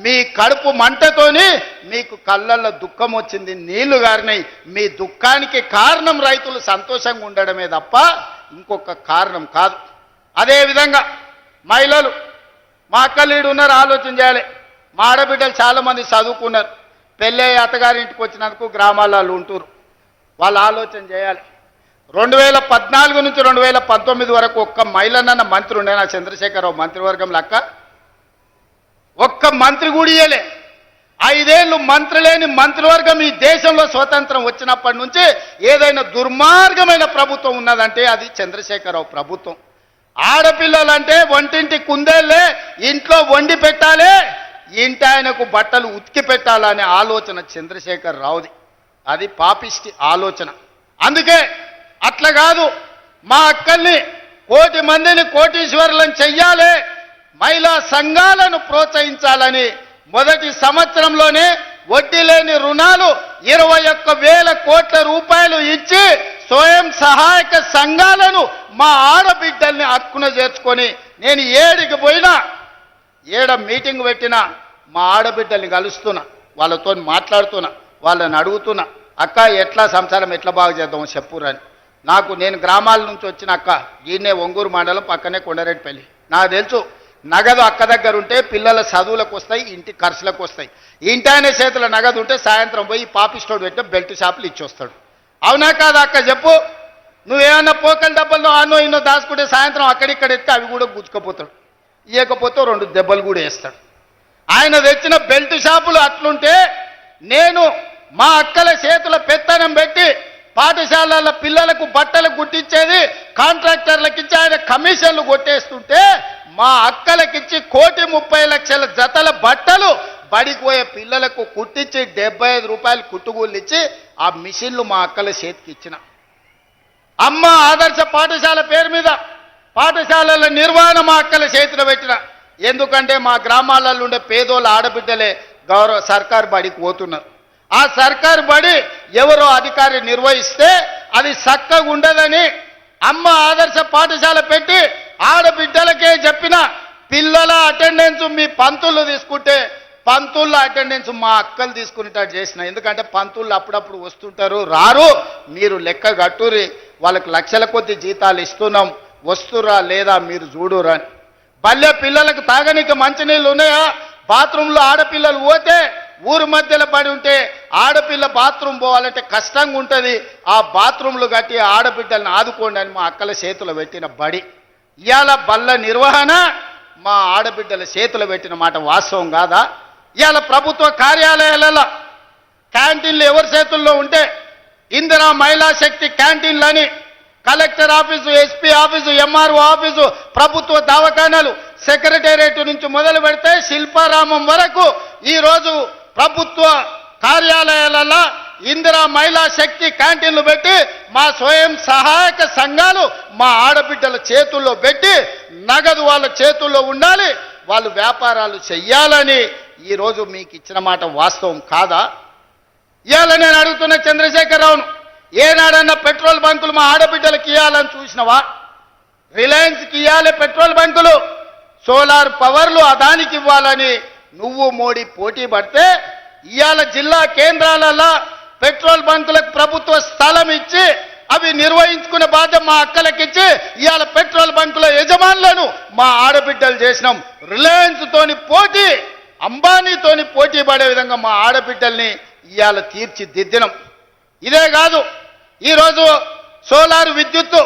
మీ కడుపు మంటతోని మీకు కళ్ళల్లో దుఃఖం వచ్చింది, నీళ్లు గారినాయి. మీ దుఃఖానికి కారణం రైతులు సంతోషంగా ఉండడమే తప్ప ఇంకొక కారణం కాదు. అదేవిధంగా మహిళలు, మా అక్కలీడు ఉన్నారు, ఆలోచన చేయాలి. మా ఆడబిడ్డలు చాలామంది చదువుకున్నారు, పెళ్ళి అత్తగారింటికి వచ్చినందుకు గ్రామాలలో ఉంటున్నారు. వాళ్ళు ఆలోచన చేయాలి. 2014 నుంచి 2019 వరకు ఒక్క మహిళనన్న మంత్రి ఉండే నా చంద్రశేఖరరావు మంత్రివర్గం లెక్క ఒక్క మంత్రి కూడా ఇయ్యలే. 5 ఏళ్ళు మంత్రి లేని మంత్రివర్గం ఈ దేశంలో స్వతంత్రం వచ్చినప్పటి నుంచి ఏదైనా దుర్మార్గమైన ప్రభుత్వం ఉన్నదంటే అది చంద్రశేఖరరావు ప్రభుత్వం. ఆడపిల్లలంటే వంటింటి కుందేళ్ళే, ఇంట్లో వండి పెట్టాలి, ఇంటి ఆయనకు బట్టలు ఉతికి పెట్టాలనే ఆలోచన చంద్రశేఖర్ రావుది. అది పాపిష్టి ఆలోచన. అందుకే అట్లా కాదు, మా అక్కల్ని 1,000 మందిని కోటీశ్వరులను చెయ్యాలి, మహిళా సంఘాలను ప్రోత్సహించాలని మొదటి సంవత్సరంలోనే వడ్డీ లేని రుణాలు 21,000 కోట్ల రూపాయలు ఇచ్చి స్వయం సహాయక సంఘాలను మా ఆడబిడ్డల్ని హక్కున చేర్చుకొని నేను ఏడికి పోయినా, ఏడ మీటింగ్ పెట్టినా మా ఆడబిడ్డల్ని కలుస్తున్నా, వాళ్ళతో మాట్లాడుతున్నా, వాళ్ళని అడుగుతున్నా, అక్క ఎట్లా సంసారం ఎట్లా బాగు చేద్దాం చెప్పురని. నేను గ్రామాల నుంచి వచ్చిన అక్క, ఈయనే ఒంగూరు మండలం పక్కనే కొండరెడ్డిపల్లి. నాకు తెలుసు నగదు అక్క దగ్గర ఉంటే పిల్లల చదువులకు వస్తాయి, ఇంటి ఖర్చులకు వస్తాయి. ఇంటి ఆయన చేతుల నగదు ఉంటే సాయంత్రం పోయి పాపిస్టోడ్ పెట్టిన బెల్ట్ షాపులు ఇచ్చొస్తాడు. అవునా కాదా అక్క చెప్పు? నువ్వేమన్నా పోకల డబ్బల్లో ఆనో ఇన్నో దాచుకుంటే సాయంత్రం అక్కడిక్కడ ఎత్తే అవి కూడా గుచ్చుకపోతాడు, ఇవ్వకపోతే 2 దెబ్బలు కూడా వేస్తాడు. ఆయన తెచ్చిన బెల్ట్ షాపులు అట్లుంటే నేను మా అక్కల చేతుల పెత్తనం పెట్టి పాఠశాలల పిల్లలకు బట్టలు గుట్టించేది కాంట్రాక్టర్లకు ఇచ్చి ఆయన కమిషన్లు కొట్టేస్తుంటే మా అక్కలకిచ్చి 1,30,00,000 జతల బట్టలు బడికి పోయే పిల్లలకు కుట్టించి 75 రూపాయలు కుట్టుగూళ్ళు ఇచ్చి ఆ మిషన్లు మా అక్కల చేతికి ఇచ్చిన. అమ్మ ఆదర్శ పాఠశాల పేరు మీద పాఠశాలల నిర్వహణ మా అక్కల చేతిలో పెట్టిన. ఎందుకంటే మా గ్రామాలలో ఉండే పేదోళ్ళ ఆడబిడ్డలే సర్కారు బడికి పోతున్నారు. ఆ సర్కారు బడి ఎవరో అధికారి నిర్వహిస్తే అది చక్కగా ఉండదని అమ్మ ఆదర్శ పాఠశాల పెట్టి ఆడబిడ్డలకే చెప్పిన. పిల్లల అటెండెన్స్ మీ పంతులు తీసుకుంటే పంతుళ్ళ అటెండెన్స్ మా అక్కలు తీసుకునేటట్టు చేసిన. ఎందుకంటే పంతుళ్ళు అప్పుడప్పుడు వస్తుంటారు, రారు, మీరు లెక్క కట్టురి, వాళ్ళకి లక్షల కొద్ది జీతాలు ఇస్తున్నాం, వస్తురా లేదా మీరు చూడురా అని. బల్లె పిల్లలకు తాగనీకి మంచినీళ్ళు ఉన్నాయా? బాత్రూంలో ఆడపిల్లలు పోతే ఊరు మధ్యలో పడి ఉంటే ఆడపిల్ల బాత్రూమ్ పోవాలంటే కష్టంగా ఉంటుంది, ఆ బాత్రూంలు కట్టి ఆడబిడ్డలను ఆదుకోండి అని మా అక్కల చేతులు పెట్టిన బడి. ఇవాళ బల్ల నిర్వహణ మా ఆడబిడ్డల చేతులు పెట్టిన మాట వాస్తవం కాదా? ఇవాళ ప్రభుత్వ కార్యాలయాలలో క్యాంటీన్లు ఎవరి చేతుల్లో ఉంటే ఇందిరా మహిళా శక్తి క్యాంటీన్లని collector office, SP office, MRO office, ప్రభుత్వ దవాఖానాలు, సెక్రటేరియట్ నుంచి మొదలు పెడితే శిల్పారామం వరకు ఈరోజు ప్రభుత్వ కార్యాలయాలలో ఇందిరా మహిళా శక్తి క్యాంటీన్లు పెట్టి మా స్వయం సహాయక సంఘాలు మా ఆడబిడ్డల చేతుల్లో పెట్టి నగదు వాళ్ళ చేతుల్లో ఉండాలి, వాళ్ళు వ్యాపారాలు చెయ్యాలని ఈరోజు మీకు ఇచ్చిన మాట వాస్తవం కాదా? ఇవాళ నేను అడుగుతున్న చంద్రశేఖరరావును, ఏనాడన్నా పెట్రోల్ బంకులు మా ఆడబిడ్డలకు ఇవ్వాలని చూసినవా? రిలయన్స్కి ఇవ్వాలి పెట్రోల్ బంకులు, సోలార్ పవర్లు అదానికి ఇవ్వాలని నువ్వు మోడీ పోటీ పడితే ఇవాళ జిల్లా కేంద్రాలలో పెట్రోల్ బంకులకు ప్రభుత్వ స్థలం ఇచ్చి అవి నిర్వహించుకునే బాధ్యత మా అక్కలకిచ్చి ఇవాళ పెట్రోల్ బంకుల యజమానులను మా ఆడబిడ్డలు చేసినాం. రిలయన్స్ తోని పోటీ, అంబానీతోని పోటీ పడే విధంగా మా ఆడబిడ్డల్ని ఇవాళ తీర్చిదిద్దినం. ఇదే కాదు, ఈరోజు సోలార్ విద్యుత్తు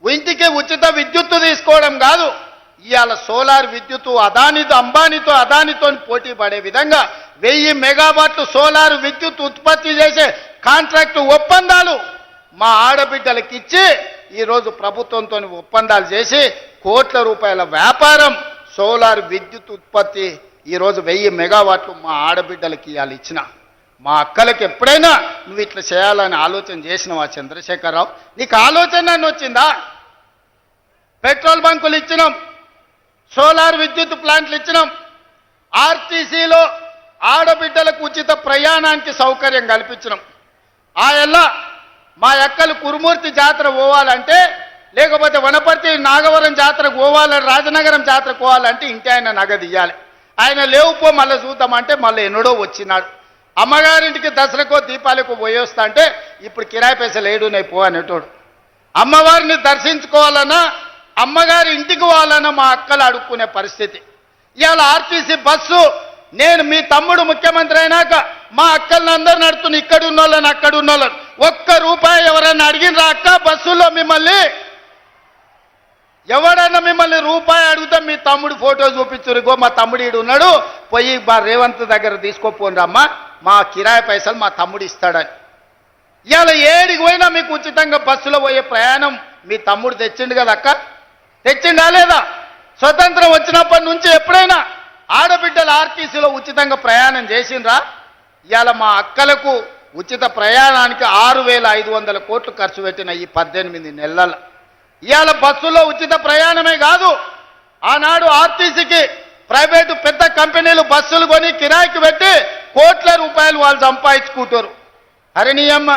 ఇంటికి ఉచిత విద్యుత్తు తీసుకోవడం కాదు, ఇవాళ సోలార్ విద్యుత్తు అంబానీతో అదానితో పోటీ పడే విధంగా 1000 మెగావాట్లు సోలార్ విద్యుత్ ఉత్పత్తి చేసే కాంట్రాక్టు ఒప్పందాలు మా ఆడబిడ్డలకు ఇచ్చి ఈరోజు ప్రభుత్వంతో ఒప్పందాలు చేసి కోట్ల రూపాయల వ్యాపారం సోలార్ విద్యుత్ ఉత్పత్తి ఈరోజు 1000 మెగావాట్లు మా ఆడబిడ్డలకి ఇవాళ ఇచ్చిన. మా అక్కలకి ఎప్పుడైనా నువ్వు ఇట్లా చేయాలని ఆలోచన చేసినవా చంద్రశేఖరరావు? నీకు ఆలోచన వచ్చిందా? పెట్రోల్ బంకులు ఇచ్చినాం, సోలార్ విద్యుత్ ప్లాంట్లు ఇచ్చినాం, ఆర్టీసీలో ఆడబిడ్డలకు ఉచిత ప్రయాణానికి సౌకర్యం కల్పించినాం. మా అక్కలు కురుమూర్తి జాతర పోవాలంటే, లేకపోతే వనపర్తి నాగవరం జాతరకు పోవాలని, రాజనగరం జాతరకు పోవాలంటే ఇంటి ఆయన నగదు ఇవ్వాలి. ఆయన లేవుపో మళ్ళీ చూద్దామంటే మళ్ళీ ఎన్నడో వచ్చినాడు. అమ్మగారింటికి దసరాకో దీపాలకు పోయొస్తా అంటే ఇప్పుడు కిరాయి పైసలు ఏడున్నాయి పో అనేటోడు. అమ్మవారిని దర్శించుకోవాలన్నా, అమ్మగారి ఇంటికి పోవాలన్నా మా అక్కలు అడుక్కునే పరిస్థితి. ఇవాళ ఆర్టీసీ బస్సు నేను మీ తమ్ముడు ముఖ్యమంత్రి అయినాక మా అక్కలను అందరు నడుతున్న, ఇక్కడ ఉన్నోళ్ళని అక్కడ ఉన్నోళ్ళని, ₹1 ఎవరన్నా అడిగినరా అక్క బస్సులో మిమ్మల్ని? ఎవడన్నా మిమ్మల్ని రూపాయి అడుగుతా మీ తమ్ముడు ఫోటో చూపించురు, ఇగో మా తమ్ముడు ఈడు ఉన్నాడు, పోయి మా రేవంత్ దగ్గర తీసుకోపోండి రమ్మా, మా కిరాయి పైసలు మా తమ్ముడు ఇస్తాడని. ఇవాళ ఏడికి పోయినా మీకు ఉచితంగా బస్సులో పోయే ప్రయాణం మీ తమ్ముడు తెచ్చిండు కదా అక్క, తెచ్చిండా లేదా? స్వతంత్రం వచ్చినప్పటి నుంచి ఎప్పుడైనా ఆడబిడ్డలు ఆర్టీసీలో ఉచితంగా ప్రయాణం చేసిండ్రా? ఇవాళ మా అక్కలకు ఉచిత ప్రయాణానికి 6500 కోట్లు ఖర్చు పెట్టిన ఈ 18 నెలల. ఇవాళ బస్సులో ఉచిత ప్రయాణమే కాదు, ఆనాడు ఆర్టీసీకి ప్రైవేటు పెద్ద కంపెనీలు బస్సులు కొని కిరాయికి పెట్టి కోట్ల రూపాయలు వాళ్ళు సంపాదించుకుంటారు. అరే నీ అమ్మ,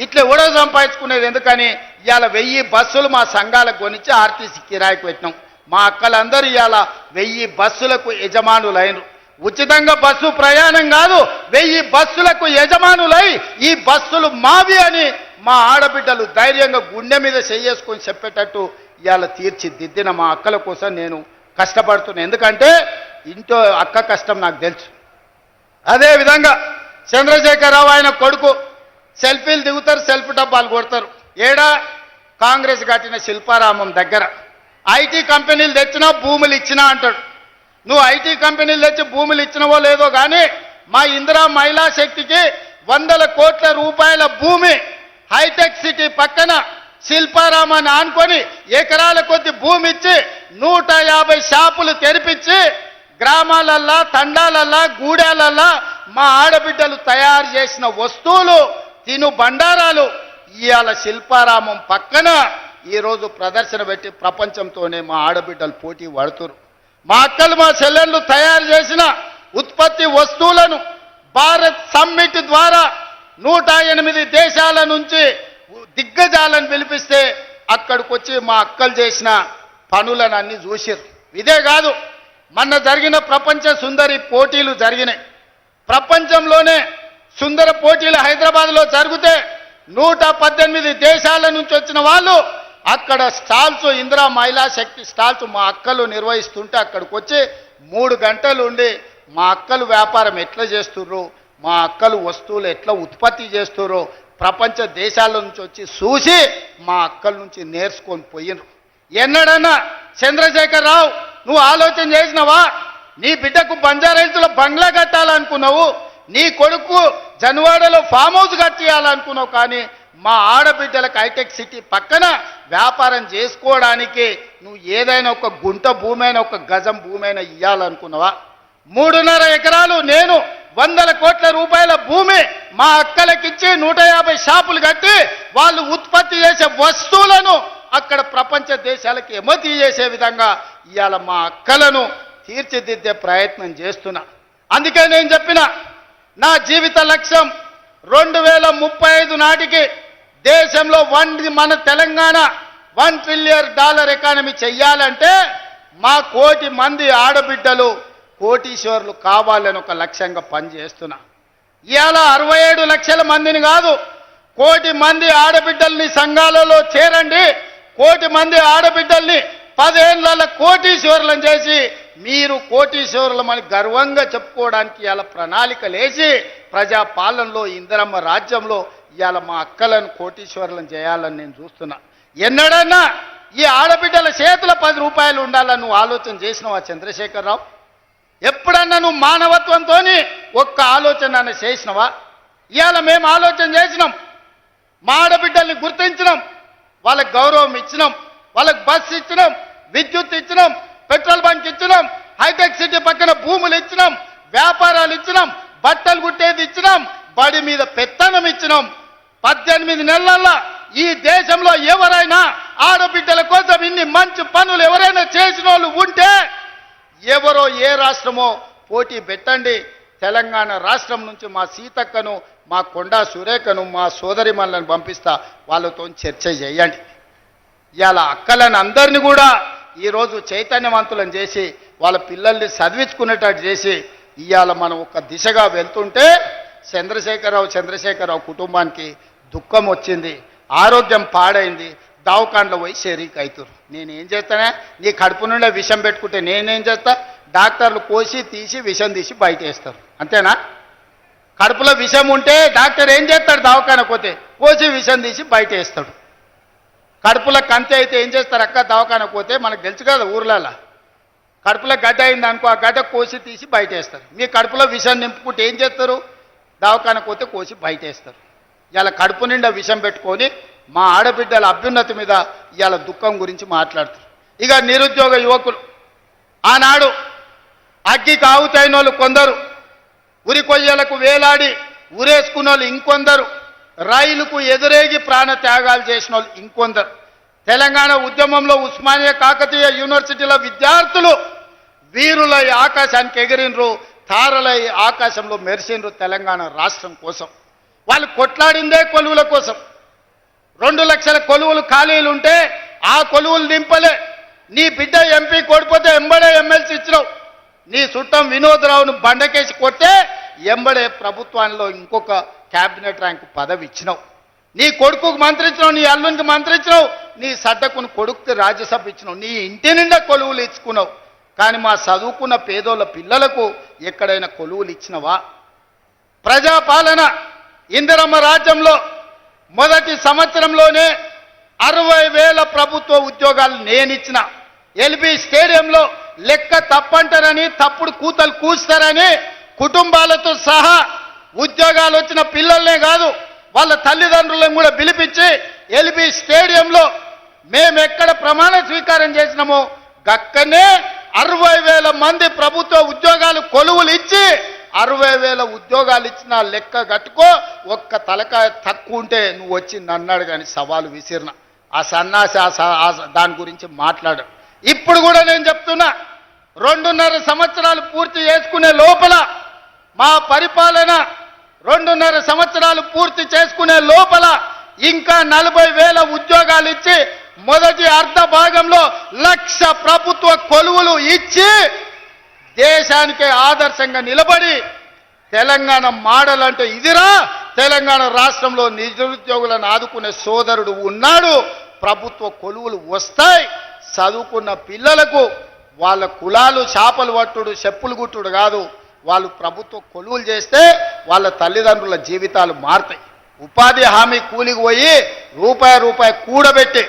ఇట్లా ఎవడో సంపాదించుకునేది ఎందుకని ఇవాళ 1000 బస్సులు మా సంఘాలకు కొనిచ్చి ఆర్టీసీ కిరాయికి పెట్టినాం. మా అక్కలందరూ ఇవాళ 1000 బస్సులకు యజమానులైనరు. ఉచితంగా బస్సు ప్రయాణం కాదు, 1000 బస్సులకు యజమానులై ఈ బస్సులు మావి అని మా ఆడబిడ్డలు ధైర్యంగా గుండె మీద చేసుకొని చెప్పేటట్టు ఇవాళ తీర్చిదిద్దిన మా అక్కల కోసం నేను కష్టపడుతున్నా. ఎందుకంటే ఇంట్లో అక్క కష్టం నాకు తెలుసు. అదేవిధంగా చంద్రశేఖరరావు ఆయన కొడుకు సెల్ఫీలు దిగుతారు, సెల్ఫీ డబ్బాలు కొడతారు. ఏడా కాంగ్రెస్ కట్టిన శిల్పారామం దగ్గర ఐటీ కంపెనీలు తెచ్చినా భూములు ఇచ్చినా అంటాడు. నువ్వు ఐటీ కంపెనీలు తెచ్చి భూములు ఇచ్చినవో లేదో కానీ మా ఇందిరా మహిళా శక్తికి 100 కోట్ల రూపాయల భూమి హైటెక్ సిటీ పక్కన శిల్పారామాన్ని ఆనుకొని ఎకరాల కొద్ది భూమి ఇచ్చి 150 షాపులు తెరిపించి గ్రామాలల్లా, తండాలల్లా, గూడాలల్లా మా ఆడబిడ్డలు తయారు చేసిన వస్తువులు, తిను బండారాలు ఇవాళ శిల్పారామం పక్కన ఈరోజు ప్రదర్శన పెట్టి ప్రపంచంతోనే మా ఆడబిడ్డలు పోటీ పడుతున్నారు. మా అక్కలు మా చెల్లెళ్ళు తయారు చేసిన ఉత్పత్తి వస్తువులను భారత్ సమ్మిట్ ద్వారా 108 దేశాల నుంచి దిగ్గజాలను పిలిపిస్తే అక్కడికి వచ్చి మా అక్కలు చేసిన పనులను అన్ని చూసారు. ఇదే కాదు, మొన్న జరిగిన ప్రపంచ సుందరి పోటీలు జరిగినాయి. ప్రపంచంలోనే సుందర పోటీలు హైదరాబాద్లో జరిగితే 118 దేశాల నుంచి వచ్చిన వాళ్ళు అక్కడ స్టాల్స్, ఇందిరా మహిళా శక్తి స్టాల్స్ మా అక్కలు నిర్వహిస్తుంటే అక్కడికి వచ్చి 3 గంటలు ఉండి మా అక్కలు వ్యాపారం ఎట్లా చేస్తుర్రు, మా అక్కలు వస్తువులు ఎట్లా ఉత్పత్తి చేస్తుర్రు ప్రపంచ దేశాల నుంచి వచ్చి చూసి మా అక్కల నుంచి నేర్చుకొని పోయినరు. ఎన్నడన్నా చంద్రశేఖరరావు నువ్వు ఆలోచన చేసినవా? నీ బిడ్డకు బంజారాహిల్స్లో బంగ్లా కట్టాలనుకున్నావు, నీ కొడుకు జన్వాడలో ఫామ్ హౌస్ కట్టియాలనుకున్నావు, కానీ మా ఆడబిడ్డలకు హైటెక్ సిటీ పక్కన వ్యాపారం చేసుకోవడానికి నువ్వు ఏదైనా ఒక గుంట భూమి అయినా, ఒక గజం భూమి అయినా ఇవ్వాలనుకున్నావా? 3.5 ఎకరాలు నేను వందల కోట్ల రూపాయల భూమి మా అక్కలకిచ్చి 150 షాపులు కట్టి వాళ్ళు ఉత్పత్తి చేసే వస్తువులను అక్కడ ప్రపంచ దేశాలకు ఎగుమతి చేసే విధంగా ఇవాళ మా అక్కలను తీర్చిదిద్దే ప్రయత్నం చేస్తున్నా. అందుకే నేను చెప్పిన నా జీవిత లక్ష్యం 2035 నాటికి దేశంలో మన తెలంగాణ $1 ట్రిలియన్ ఎకానమీ చెయ్యాలంటే మా 1 కోటి మంది ఆడబిడ్డలు కోటీశ్వరులు కావాలని ఒక లక్ష్యంగా పనిచేస్తున్నా. ఇవాళ 67 లక్షల మందిని కాదు, 1 కోటి మంది ఆడబిడ్డల్ని సంఘాలలో చేరండి, 1 కోటి మంది ఆడబిడ్డల్ని 10 ఏళ్ల కోటీశ్వరులను చేసి మీరు కోటీశ్వరులమని గర్వంగా చెప్పుకోవడానికి ఇవాళ ప్రణాళికలు వేసి ప్రజాపాలనలో ఇందిరమ్మ రాజ్యంలో ఇవాళ మా అక్కలను కోటీశ్వరులను చేయాలని నేను చూస్తున్నా. ఎన్నడన్నా ఈ ఆడబిడ్డల చేతుల 10 రూపాయలు ఉండాలని నువ్వు ఆలోచన చేసినావా చంద్రశేఖరరావు? ఎప్పుడన్నా నువ్వు మానవత్వంతో ఒక్క ఆలోచన చేసినవా? ఇవాళ మేము ఆలోచన చేసినాం, మా ఆడబిడ్డల్ని గుర్తించినాం, వాళ్ళకి గౌరవం ఇచ్చినాం, వాళ్ళకి బస్సు ఇచ్చినాం, విద్యుత్ ఇచ్చినాం, పెట్రోల్ బంక్ ఇచ్చినాం, హైటెక్ సిటీ పక్కన భూములు ఇచ్చినాం, వ్యాపారాలు ఇచ్చినాం, బట్టలు కుట్టేది ఇచ్చినాం, బడి మీద పెత్తనం ఇచ్చినాం. 18 నెలల్లో ఈ దేశంలో ఎవరైనా ఆడబిడ్డల కోసం ఇన్ని మంచి పనులు ఎవరైనా చేసిన వాళ్ళు ఉంటే ఎవరో ఏ రాష్ట్రమో పోటీ పెట్టండి. తెలంగాణ రాష్ట్రం నుంచి మా సీతక్కను, మా కొండా సురేఖను, మా సోదరిమణులను పంపిస్తా, వాళ్ళతో చర్చ చేయండి. ఇవాళ అక్కలను అందరినీ కూడా ఈరోజు చైతన్యవంతులను చేసి వాళ్ళ పిల్లల్ని చదివించుకునేటట్టు చేసి ఇవాళ మనం ఒక దిశగా వెళ్తుంటే చంద్రశేఖరరావు కుటుంబానికి దుఃఖం వచ్చింది, ఆరోగ్యం పాడైంది, దవాఖానలో పోయి షరీక్ అవుతారు. నేనేం చేస్తానే? నీ కడుపు నుండే విషం పెట్టుకుంటే నేనేం చేస్తా? డాక్టర్లు కోసి తీసి విషం తీసి బయట వేస్తారు, అంతేనా? కడుపులో విషం ఉంటే డాక్టర్ ఏం చేస్తాడు? దవాఖానకు పోతే కోసి విషం తీసి బయట వేస్తాడు. కడుపులో కంతి అయితే ఏం చేస్తారు అక్క? దవాఖానకు పోతే మనకు తెలుసు కదా, ఊర్లలో కడుపులో గడ్డ అయింది అనుకో, ఆ గడ్డ కోసి తీసి బయట వేస్తారు. మీ కడుపులో విషం నింపుకుంటే ఏం చేస్తారు? దవాఖానకు పోతే కోసి బయట వేస్తారు. ఇవాళ కడుపు నిండా విషం పెట్టుకొని మా ఆడబిడ్డల అభ్యున్నతి మీద ఇవాళ దుఃఖం గురించి మాట్లాడుతారు. ఇక నిరుద్యోగ యువకులు ఆనాడు అగ్గికి ఆవుతైన వాళ్ళు కొందరు, ఉరి కొయ్యలకు వేలాడి ఉరేసుకున్న వాళ్ళు ఇంకొందరు, రైలుకు ఎదురేగి ప్రాణ త్యాగాలు చేసిన వాళ్ళు ఇంకొందరు. తెలంగాణ ఉద్యమంలో ఉస్మానియా కాకతీయ యూనివర్సిటీల విద్యార్థులు వీరులై ఆకాశానికి ఎగిరినరు, తారలై ఆకాశంలో మెరిసినరు తెలంగాణ రాష్ట్రం కోసం. వాళ్ళు కొట్లాడిందే కొలువుల కోసం. 2 లక్షల కొలువులు ఖాళీలు ఉంటే ఆ కొలువులు నింపలే. నీ బిడ్డ ఎంపీ కొడిపోతే ఎంబడే ఎమ్మెల్సీ ఇచ్చినావు. నీ చుట్టం వినోద్రావును బండకేసి కొట్టే ఎంబడే ప్రభుత్వంలో ఇంకొక క్యాబినెట్ ర్యాంకు పదవి ఇచ్చినావు. నీ కొడుకుకు మంత్రి ఇచ్చినావు, నీ అల్లునికి మంత్రి ఇచ్చినావు, నీ సడ్డకుని కొడుకుకి రాజ్యసభ ఇచ్చినావు, నీ ఇంటి నిండా కొలువులు ఇచ్చుకున్నావు. కానీ మా చదువుకున్న పేదోళ్ళ పిల్లలకు ఎక్కడైనా కొలువులు ఇచ్చినవా? ప్రజాపాలన ఇందిరమ్మ రాజ్యంలో మొదటి సంవత్సరంలోనే 60,000 ప్రభుత్వ ఉద్యోగాలు నేనిచ్చిన. ఎల్బీ స్టేడియంలో లెక్క తప్పంటారని, తప్పుడు కూతలు కూస్తారని కుటుంబాలతో సహా ఉద్యోగాలు వచ్చిన పిల్లల్నే కాదు వాళ్ళ తల్లిదండ్రులను కూడా పిలిపించి ఎల్బీ స్టేడియంలో మేము ఎక్కడ ప్రమాణ స్వీకారం చేసినామో గక్కనే 60,000 మంది ప్రభుత్వ ఉద్యోగాలు కొలువులు ఇచ్చి 60,000 ఉద్యోగాలు ఇచ్చిన లెక్క కట్టుకో. ఒక్క తలకాయ తక్కువ ఉంటే నువ్వు వచ్చి నన్నాడు కానీ సవాలు విసిరిన ఆ సన్నాసి దాని గురించి మాట్లాడు. ఇప్పుడు కూడా నేను చెప్తున్నా, 2.5 సంవత్సరాలు పూర్తి చేసుకునే లోపల మా పరిపాలన 2.5 సంవత్సరాలు పూర్తి చేసుకునే లోపల ఇంకా 40,000 ఉద్యోగాలు ఇచ్చి మొదటి అర్ధ భాగంలో 1,00,000 ప్రభుత్వ కొలువులు ఇచ్చి దేశానికే ఆదర్శంగా నిలబడి తెలంగాణ మోడల్ అంటే ఇదిరా, తెలంగాణ రాష్ట్రంలో నిరుద్యోగులను ఆదుకునే సోదరుడు ఉన్నాడు, ప్రభుత్వ కొలువులు వస్తాయి, చదువుకున్న పిల్లలకు వాళ్ళ కులాలు చేపలు పట్టుడు చెప్పులు గుట్టుడు కాదు, వాళ్ళు ప్రభుత్వ కొలువులు చేస్తే వాళ్ళ తల్లిదండ్రుల జీవితాలు మారుతాయి. ఉపాధి హామీ కూలికి పోయి రూపాయి కూడబెట్టి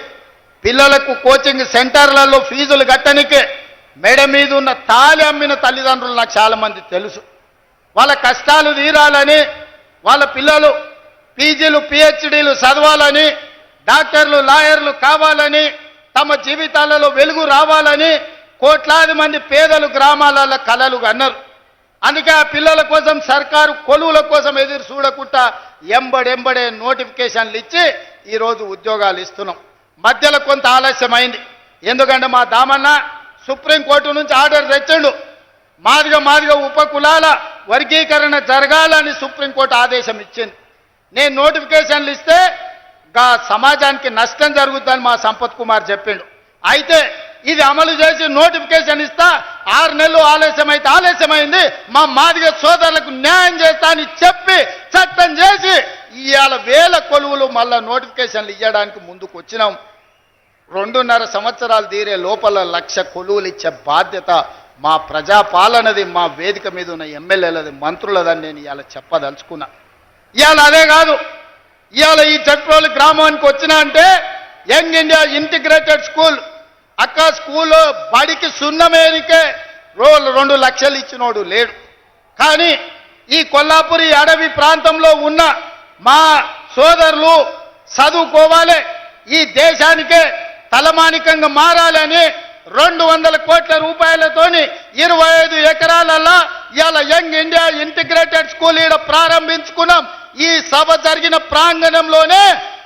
పిల్లలకు కోచింగ్ సెంటర్లలో ఫీజులు కట్టనికే మెడ మీద ఉన్న తాలి అమ్మిన తల్లిదండ్రులు నాకు చాలామంది తెలుసు. వాళ్ళ కష్టాలు తీరాలని, వాళ్ళ పిల్లలు పీజీలు పిహెచ్డీలు చదవాలని, డాక్టర్లు లాయర్లు కావాలని, తమ జీవితాలలో వెలుగు రావాలని కోట్లాది మంది పేదలు గ్రామాలలో కలలు కన్నారు. అందుకే ఆ పిల్లల కోసం సర్కారు కొలువుల కోసం ఎదురు చూడకుండా ఎంబడెంబడే నోటిఫికేషన్లు ఇచ్చి ఈరోజు ఉద్యోగాలు ఇస్తున్నాం. మధ్యలో కొంత ఆలస్యమైంది, ఎందుకంటే మా దామన్న సుప్రీంకోర్టు నుంచి ఆర్డర్ తెచ్చిండు. మాదిగ ఉపకులాల వర్గీకరణ జరగాలని సుప్రీంకోర్టు ఆదేశం ఇచ్చింది. నేను నోటిఫికేషన్లు ఇస్తే సమాజానికి నష్టం జరుగుతుందని మా సంపత్ కుమార్ చెప్పిండు. అయితే ఇది అమలు చేసి నోటిఫికేషన్ ఇస్తా 6 నెలలు ఆలస్యమైంది, మా మాదిగ సోదరులకు న్యాయం చేస్తా అని చెప్పి చట్టం చేసి ఇవాళ 1000 కొలువులు మళ్ళా నోటిఫికేషన్లు ఇవ్వడానికి ముందుకు వచ్చినాం. 2.5 సంవత్సరాలు తీరే లోపల 1,00,000 కొలువులు ఇచ్చే బాధ్యత మా ప్రజాపాలనది, మా వేదిక మీద ఉన్న ఎమ్మెల్యేలది, మంత్రులదని నేను ఇవాళ చెప్పదలుచుకున్నా. ఇవాళ అదే కాదు, ఇవాళ ఈ జట్రోలు గ్రామానికి వచ్చినా అంటే యంగ్ ఇండియా ఇంటిగ్రేటెడ్ స్కూల్ అక్క స్కూల్లో బడికి సున్నమేనికే 2 లక్షలు ఇచ్చినోడు లేడు. కానీ ఈ కొల్లాపురి అడవి ప్రాంతంలో ఉన్న మా సోదరులు చదువుకోవాలి, ఈ దేశానికే తలమానికంగా మారాలని 200 కోట్ల రూపాయలతోని 25 ఎకరాలల్లా ఇవాళ యంగ్ ఇండియా ఇంటిగ్రేటెడ్ స్కూల్ ఈడ ప్రారంభించుకున్నాం. ఈ సభ జరిగిన ప్రాంగణంలోనే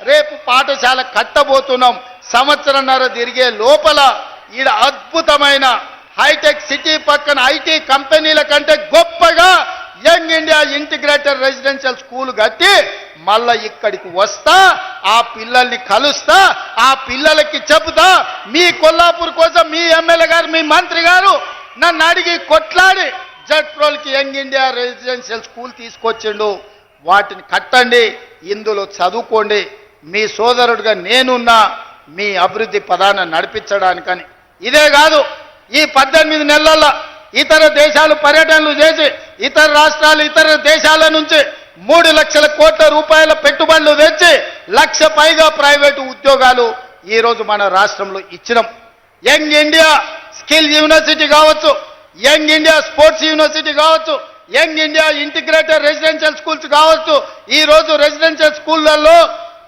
రేపు పాఠశాల కట్టబోతున్నాం. సంవత్సరంన్నర తిరిగే లోపల ఈడ అద్భుతమైన హైటెక్ సిటీ పక్కన ఐటీ కంపెనీల కంటే గొప్పగా young India integrated residential school కట్టి మళ్ళా ఇక్కడికి వస్తా, ఆ పిల్లల్ని కలుస్తా, ఆ పిల్లలకి చెబుతా, మీ కొల్లాపూర్ కోసం మీ ఎమ్మెల్యే గారు, మీ మంత్రి గారు నన్ను అడిగి కొట్లాడి జట్రోల్కి యంగ్ ఇండియా రెసిడెన్షియల్ స్కూల్ తీసుకొచ్చిండు. వాటిని కట్టండి, ఇందులో చదువుకోండి, మీ సోదరుడిగా నేనున్నా మీ అభివృద్ధి పదాన్ని నడిపించడానికని. ఇదే కాదు, ఈ 18 నెలల్లో ఇతర దేశాలు పర్యటనలు చేసి ఇతర రాష్ట్రాలు ఇతర దేశాల నుంచి 3 లక్షల కోట్ల రూపాయల పెట్టుబడులు తెచ్చి 1,00,000 పైగా ప్రైవేటు ఉద్యోగాలు ఈరోజు మన రాష్ట్రంలో ఇచ్చినాం. యంగ్ ఇండియా స్కిల్ యూనివర్సిటీ కావచ్చు, యంగ్ ఇండియా స్పోర్ట్స్ యూనివర్సిటీ కావచ్చు, young India integrated residential schools కావచ్చు. ఈరోజు రెసిడెన్షియల్ స్కూళ్లలో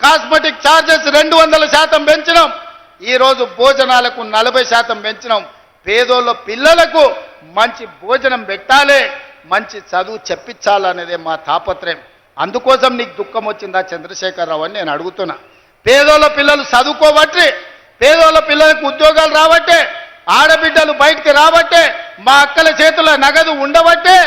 కాస్మెటిక్ ఛార్జెస్ 200% పెంచినాం. ఈరోజు భోజనాలకు 40% పెంచినాం. పేదోళ్ళ పిల్లలకు మంచి భోజనం పెట్టాలి, మంచి చదువు చెప్పించాలనేదే మా తాపత్రయం. అందుకోసం నీకు దుఃఖం వచ్చిందా చంద్రశేఖరరావు అని నేను అడుగుతున్నా. పేదోళ్ళ పిల్లలు చదువుకోబట్టి, పేదోళ్ళ పిల్లలకు ఉద్యోగాలు రాబట్టే, ఆడబిడ్డలు బయటికి రాబట్టే, మా అక్కల చేతుల నగదు ఉండబట్టే,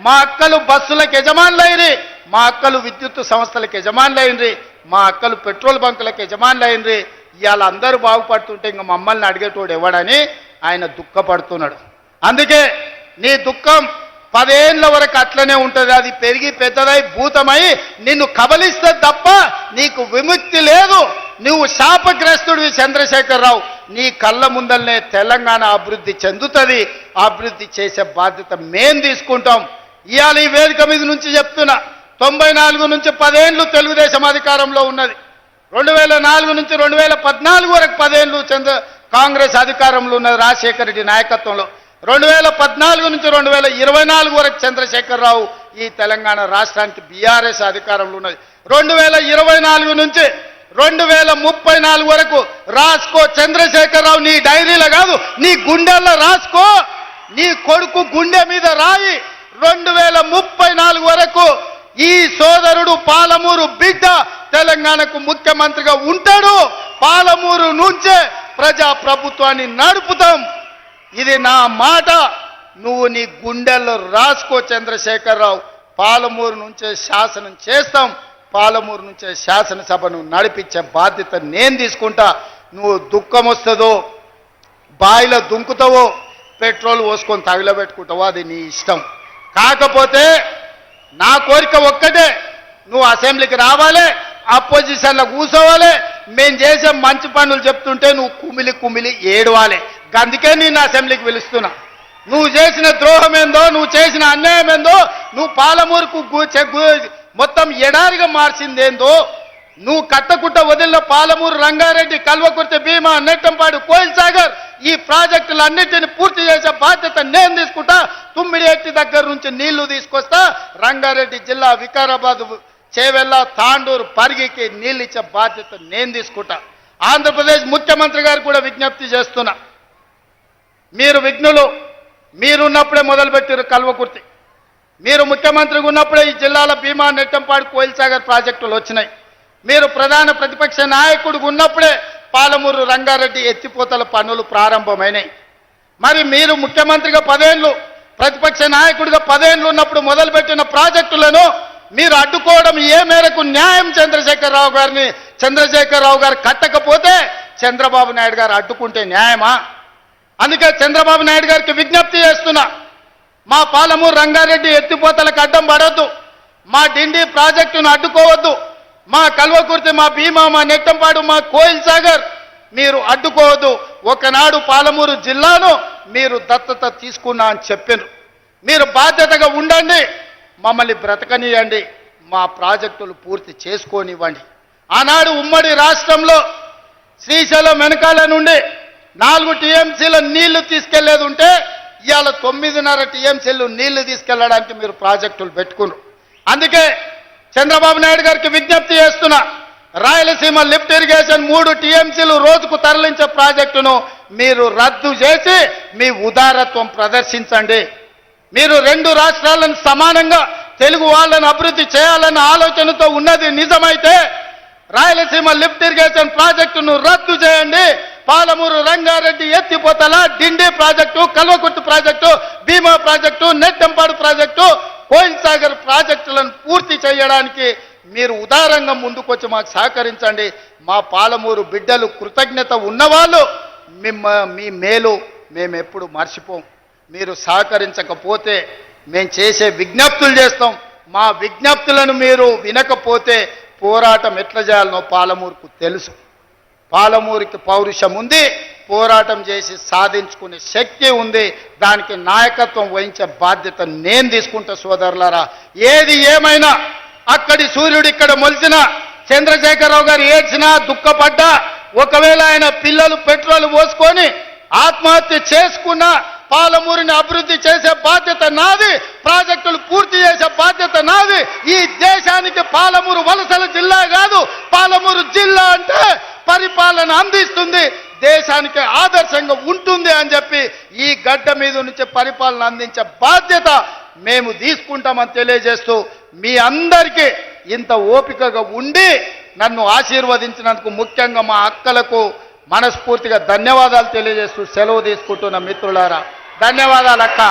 మా అక్కలు బస్సులకు యజమానులైనరి, మా అక్కలు విద్యుత్ సంస్థలకు యజమానులైనరి, మా అక్కలు పెట్రోల్ బంకులకు యజమానులైనరి. ఇవాళ అందరూ బాగుపడుతుంటే ఇంకా మమ్మల్ని అడిగేటోడు ఎవడని ఆయన దుఃఖపడుతున్నాడు. అందుకే నీ దుఃఖం 10 ఏళ్ళ వరకు అట్లనే ఉంటుంది. అది పెరిగి పెద్దదై భూతమై నిన్ను కబలిస్తే తప్ప నీకు విముక్తి లేదు. నువ్వు శాపగ్రస్తుడివి చంద్రశేఖరరావు. నీ కళ్ళ ముందల్నే తెలంగాణ అభివృద్ధి చెందుతుంది. అభివృద్ధి చేసే బాధ్యత మేం తీసుకుంటాం. ఇవాళ ఈ వేదిక మీద నుంచి చెప్తున్నా, 94 నుంచి 10 ఏళ్ళు తెలుగుదేశం అధికారంలో ఉన్నది. 2004 నుంచి 2014 వరకు 10 ఏళ్ళు కాంగ్రెస్ అధికారంలో ఉన్నది రాజశేఖర రెడ్డి నాయకత్వంలో. 2014 నుంచి 2024 వరకు చంద్రశేఖరరావు ఈ తెలంగాణ రాష్ట్రానికి బీఆర్ఎస్ అధికారంలో ఉన్నది. 2024 నుంచి 2034 వరకు రాసుకో చంద్రశేఖరరావు. నీ డైరీలో కాదు, నీ గుండెల్లో రాసుకో. నీ కొడుకు గుండె మీద రాయి. 2034 వరకు ఈ సోదరుడు పాలమూరు బిడ్డ తెలంగాణకు ముఖ్యమంత్రిగా ఉంటాడు. పాలమూరు నుంచే ప్రజా ప్రభుత్వాన్ని నడుపుతాం. ఇది నా మాట. నువ్వు నీ గుండెల్లో రాసుకో చంద్రశేఖరరావు. పాలమూరు నుంచే శాసనం చేస్తాం. పాలమూరు నుంచే శాసనసభను నడిపించే బాధ్యత నేను తీసుకుంటా. నువ్వు దుఃఖం వస్తుందో, బాయిలో దుంకుతావో, పెట్రోల్ పోసుకొని తగిలబెట్టుకుంటావో అది నీ ఇష్టం. కాకపోతే నా కోరిక ఒక్కటే, నువ్వు అసెంబ్లీకి రావాలి, అపోజిషన్లో కూర్చోవాలి. మేము చేసే మంచి పనులు చెప్తుంటే నువ్వు కుమిలి కుమిలి ఏడవాలి. అందుకే నేను అసెంబ్లీకి పిలుస్తున్నా. నువ్వు చేసిన ద్రోహం ఏందో, నువ్వు చేసిన అన్యాయం ఏందో, నువ్వు పాలమూరుకు మొత్తం ఎడారిగా మార్చిందేందో, నువ్వు కట్టకుట్ట వదిలిన పాలమూరు, రంగారెడ్డి, కల్వకుర్తి, భీమా, నెట్టంపాడు, కోయిల్ సాగర్ ఈ ప్రాజెక్టులన్నింటినీ పూర్తి చేసే బాధ్యత నేను తీసుకుంటా. తుమ్మిడి ఎట్టి దగ్గర నుంచి నీళ్లు తీసుకొస్తా. రంగారెడ్డి జిల్లా వికారాబాద్, చేవెళ్ళ, తాండూరు, పరిగికి నీళ్ళు ఇచ్చే బాధ్యత నేను తీసుకుంటా. ఆంధ్రప్రదేశ్ ముఖ్యమంత్రి గారు కూడా విజ్ఞప్తి చేస్తున్నా. మీరు విఘ్నులు, మీరున్నప్పుడే మొదలుపెట్టారు కల్వకుర్తి. మీరు ముఖ్యమంత్రిగా ఉన్నప్పుడే ఈ జిల్లాల భీమా, నెట్టంపాడు, కోయిల్సాగర్ ప్రాజెక్టులు వచ్చినాయి. మీరు ప్రధాన ప్రతిపక్ష నాయకుడిగా ఉన్నప్పుడే పాలమూరు రంగారెడ్డి ఎత్తిపోతల పనులు ప్రారంభమైనాయి. మరి మీరు ముఖ్యమంత్రిగా 10 ఏళ్ళు, ప్రతిపక్ష నాయకుడిగా 10 ఏళ్ళు ఉన్నప్పుడు మొదలుపెట్టిన ప్రాజెక్టులను మీరు అడ్డుకోవడం ఏ మేరకు న్యాయం? చంద్రశేఖరరావు గారు కట్టకపోతే చంద్రబాబు నాయుడు గారు అడ్డుకుంటే న్యాయమా? అందుకే చంద్రబాబు నాయుడు గారికి విజ్ఞప్తి చేస్తున్నా, మా పాలమూరు రంగారెడ్డి ఎత్తిపోతలకు అడ్డం పడొద్దు, మా డిండి ప్రాజెక్టును అడ్డుకోవద్దు, మా కల్వకుర్తి, మా భీమా, మా నెట్టంపాడు, మా కోయిల్ సాగర్ మీరు అడ్డుకోవద్దు. ఒకనాడు పాలమూరు జిల్లాను మీరు దత్తత తీసుకున్నా అని చెప్పారు. మీరు బాధ్యతగా ఉండండి, మమ్మల్ని బ్రతకనియండి, మా ప్రాజెక్టులు పూర్తి చేసుకోనివ్వండి. ఆనాడు ఉమ్మడి రాష్ట్రంలో శ్రీశైలం వెనకాల నుండి 4 టీఎంసీల నీళ్లు తీసుకెళ్లేది ఉంటే ఇవాళ 9.5 టీఎంసీలు నీళ్లు తీసుకెళ్లడానికి మీరు ప్రాజెక్టులు పెట్టుకున్నారు. అందుకే చంద్రబాబు నాయుడు గారికి విజ్ఞప్తి చేస్తున్నా, రాయలసీమ లిఫ్ట్ ఇరిగేషన్ 3 టీఎంసీలు రోజుకు తరలించే ప్రాజెక్టును మీరు రద్దు చేసి మీ ఉదారత్వం ప్రదర్శించండి. మీరు 2 రాష్ట్రాలను సమానంగా తెలుగు వాళ్ళను అభివృద్ధి చేయాలన్న ఆలోచనతో ఉన్నది నిజమైతే రాయలసీమ లిఫ్ట్ ఇరిగేషన్ ప్రాజెక్టును రద్దు చేయండి. పాలమూరు రంగారెడ్డి ఎత్తిపోతల, డిండి project, Kalwakurthy project, Bhima project, Nettempadu project, Koil Sagar ప్రాజెక్టులను పూర్తి చేయడానికి మీరు ఉదారంగా ముందుకొచ్చి మాకు సహకరించండి. మా పాలమూరు బిడ్డలు కృతజ్ఞత ఉన్నవాళ్ళు మీ మేలు మేము ఎప్పుడు మర్చిపోం. మీరు సహకరించకపోతే మేము చేసే విజ్ఞప్తులు చేస్తాం. మా విజ్ఞప్తులను మీరు వినకపోతే పోరాటం ఎట్లా చేయాలనో పాలమూరుకు తెలుసు. పాలమూరుకి పౌరుషం ఉంది, పోరాటం చేసి సాధించుకునే శక్తి ఉంది. దానికి నాయకత్వం వహించే బాధ్యత నేను తీసుకుంటా సోదరులారా. ఏది ఏమైనా అక్కడి సూర్యుడు ఇక్కడ మొలిచిన, చంద్రశేఖరరావు గారు ఏడ్చినా దుఃఖపడ్డా, ఒకవేళ ఆయన పిల్లలు పెట్రోల్ పోసుకొని ఆత్మహత్య చేసుకున్నా పాలమూరుని అభివృద్ధి చేసే బాధ్యత నాది, ప్రాజెక్టులు పూర్తి చేసే బాధ్యత నాది. ఈ దేశానికి పాలమూరు వలసల జిల్లా కాదు, పాలమూరు జిల్లా అంటే పరిపాలన అందిస్తుంది, దేశానికి ఆదర్శంగా ఉంటుంది అని చెప్పి ఈ గడ్డ మీద నుంచి పరిపాలన అందించే బాధ్యత మేము తీసుకుంటామని తెలియజేస్తూ మీ అందరికీ ఇంత ఓపికగా ఉండి నన్ను ఆశీర్వదించినందుకు ముఖ్యంగా మా అక్కలకు మనస్ఫూర్తిగా ధన్యవాదాలు తెలియజేస్తూ సెలవు తీసుకుంటున్న మిత్రులారా, ధన్యవాదాలు అక్క.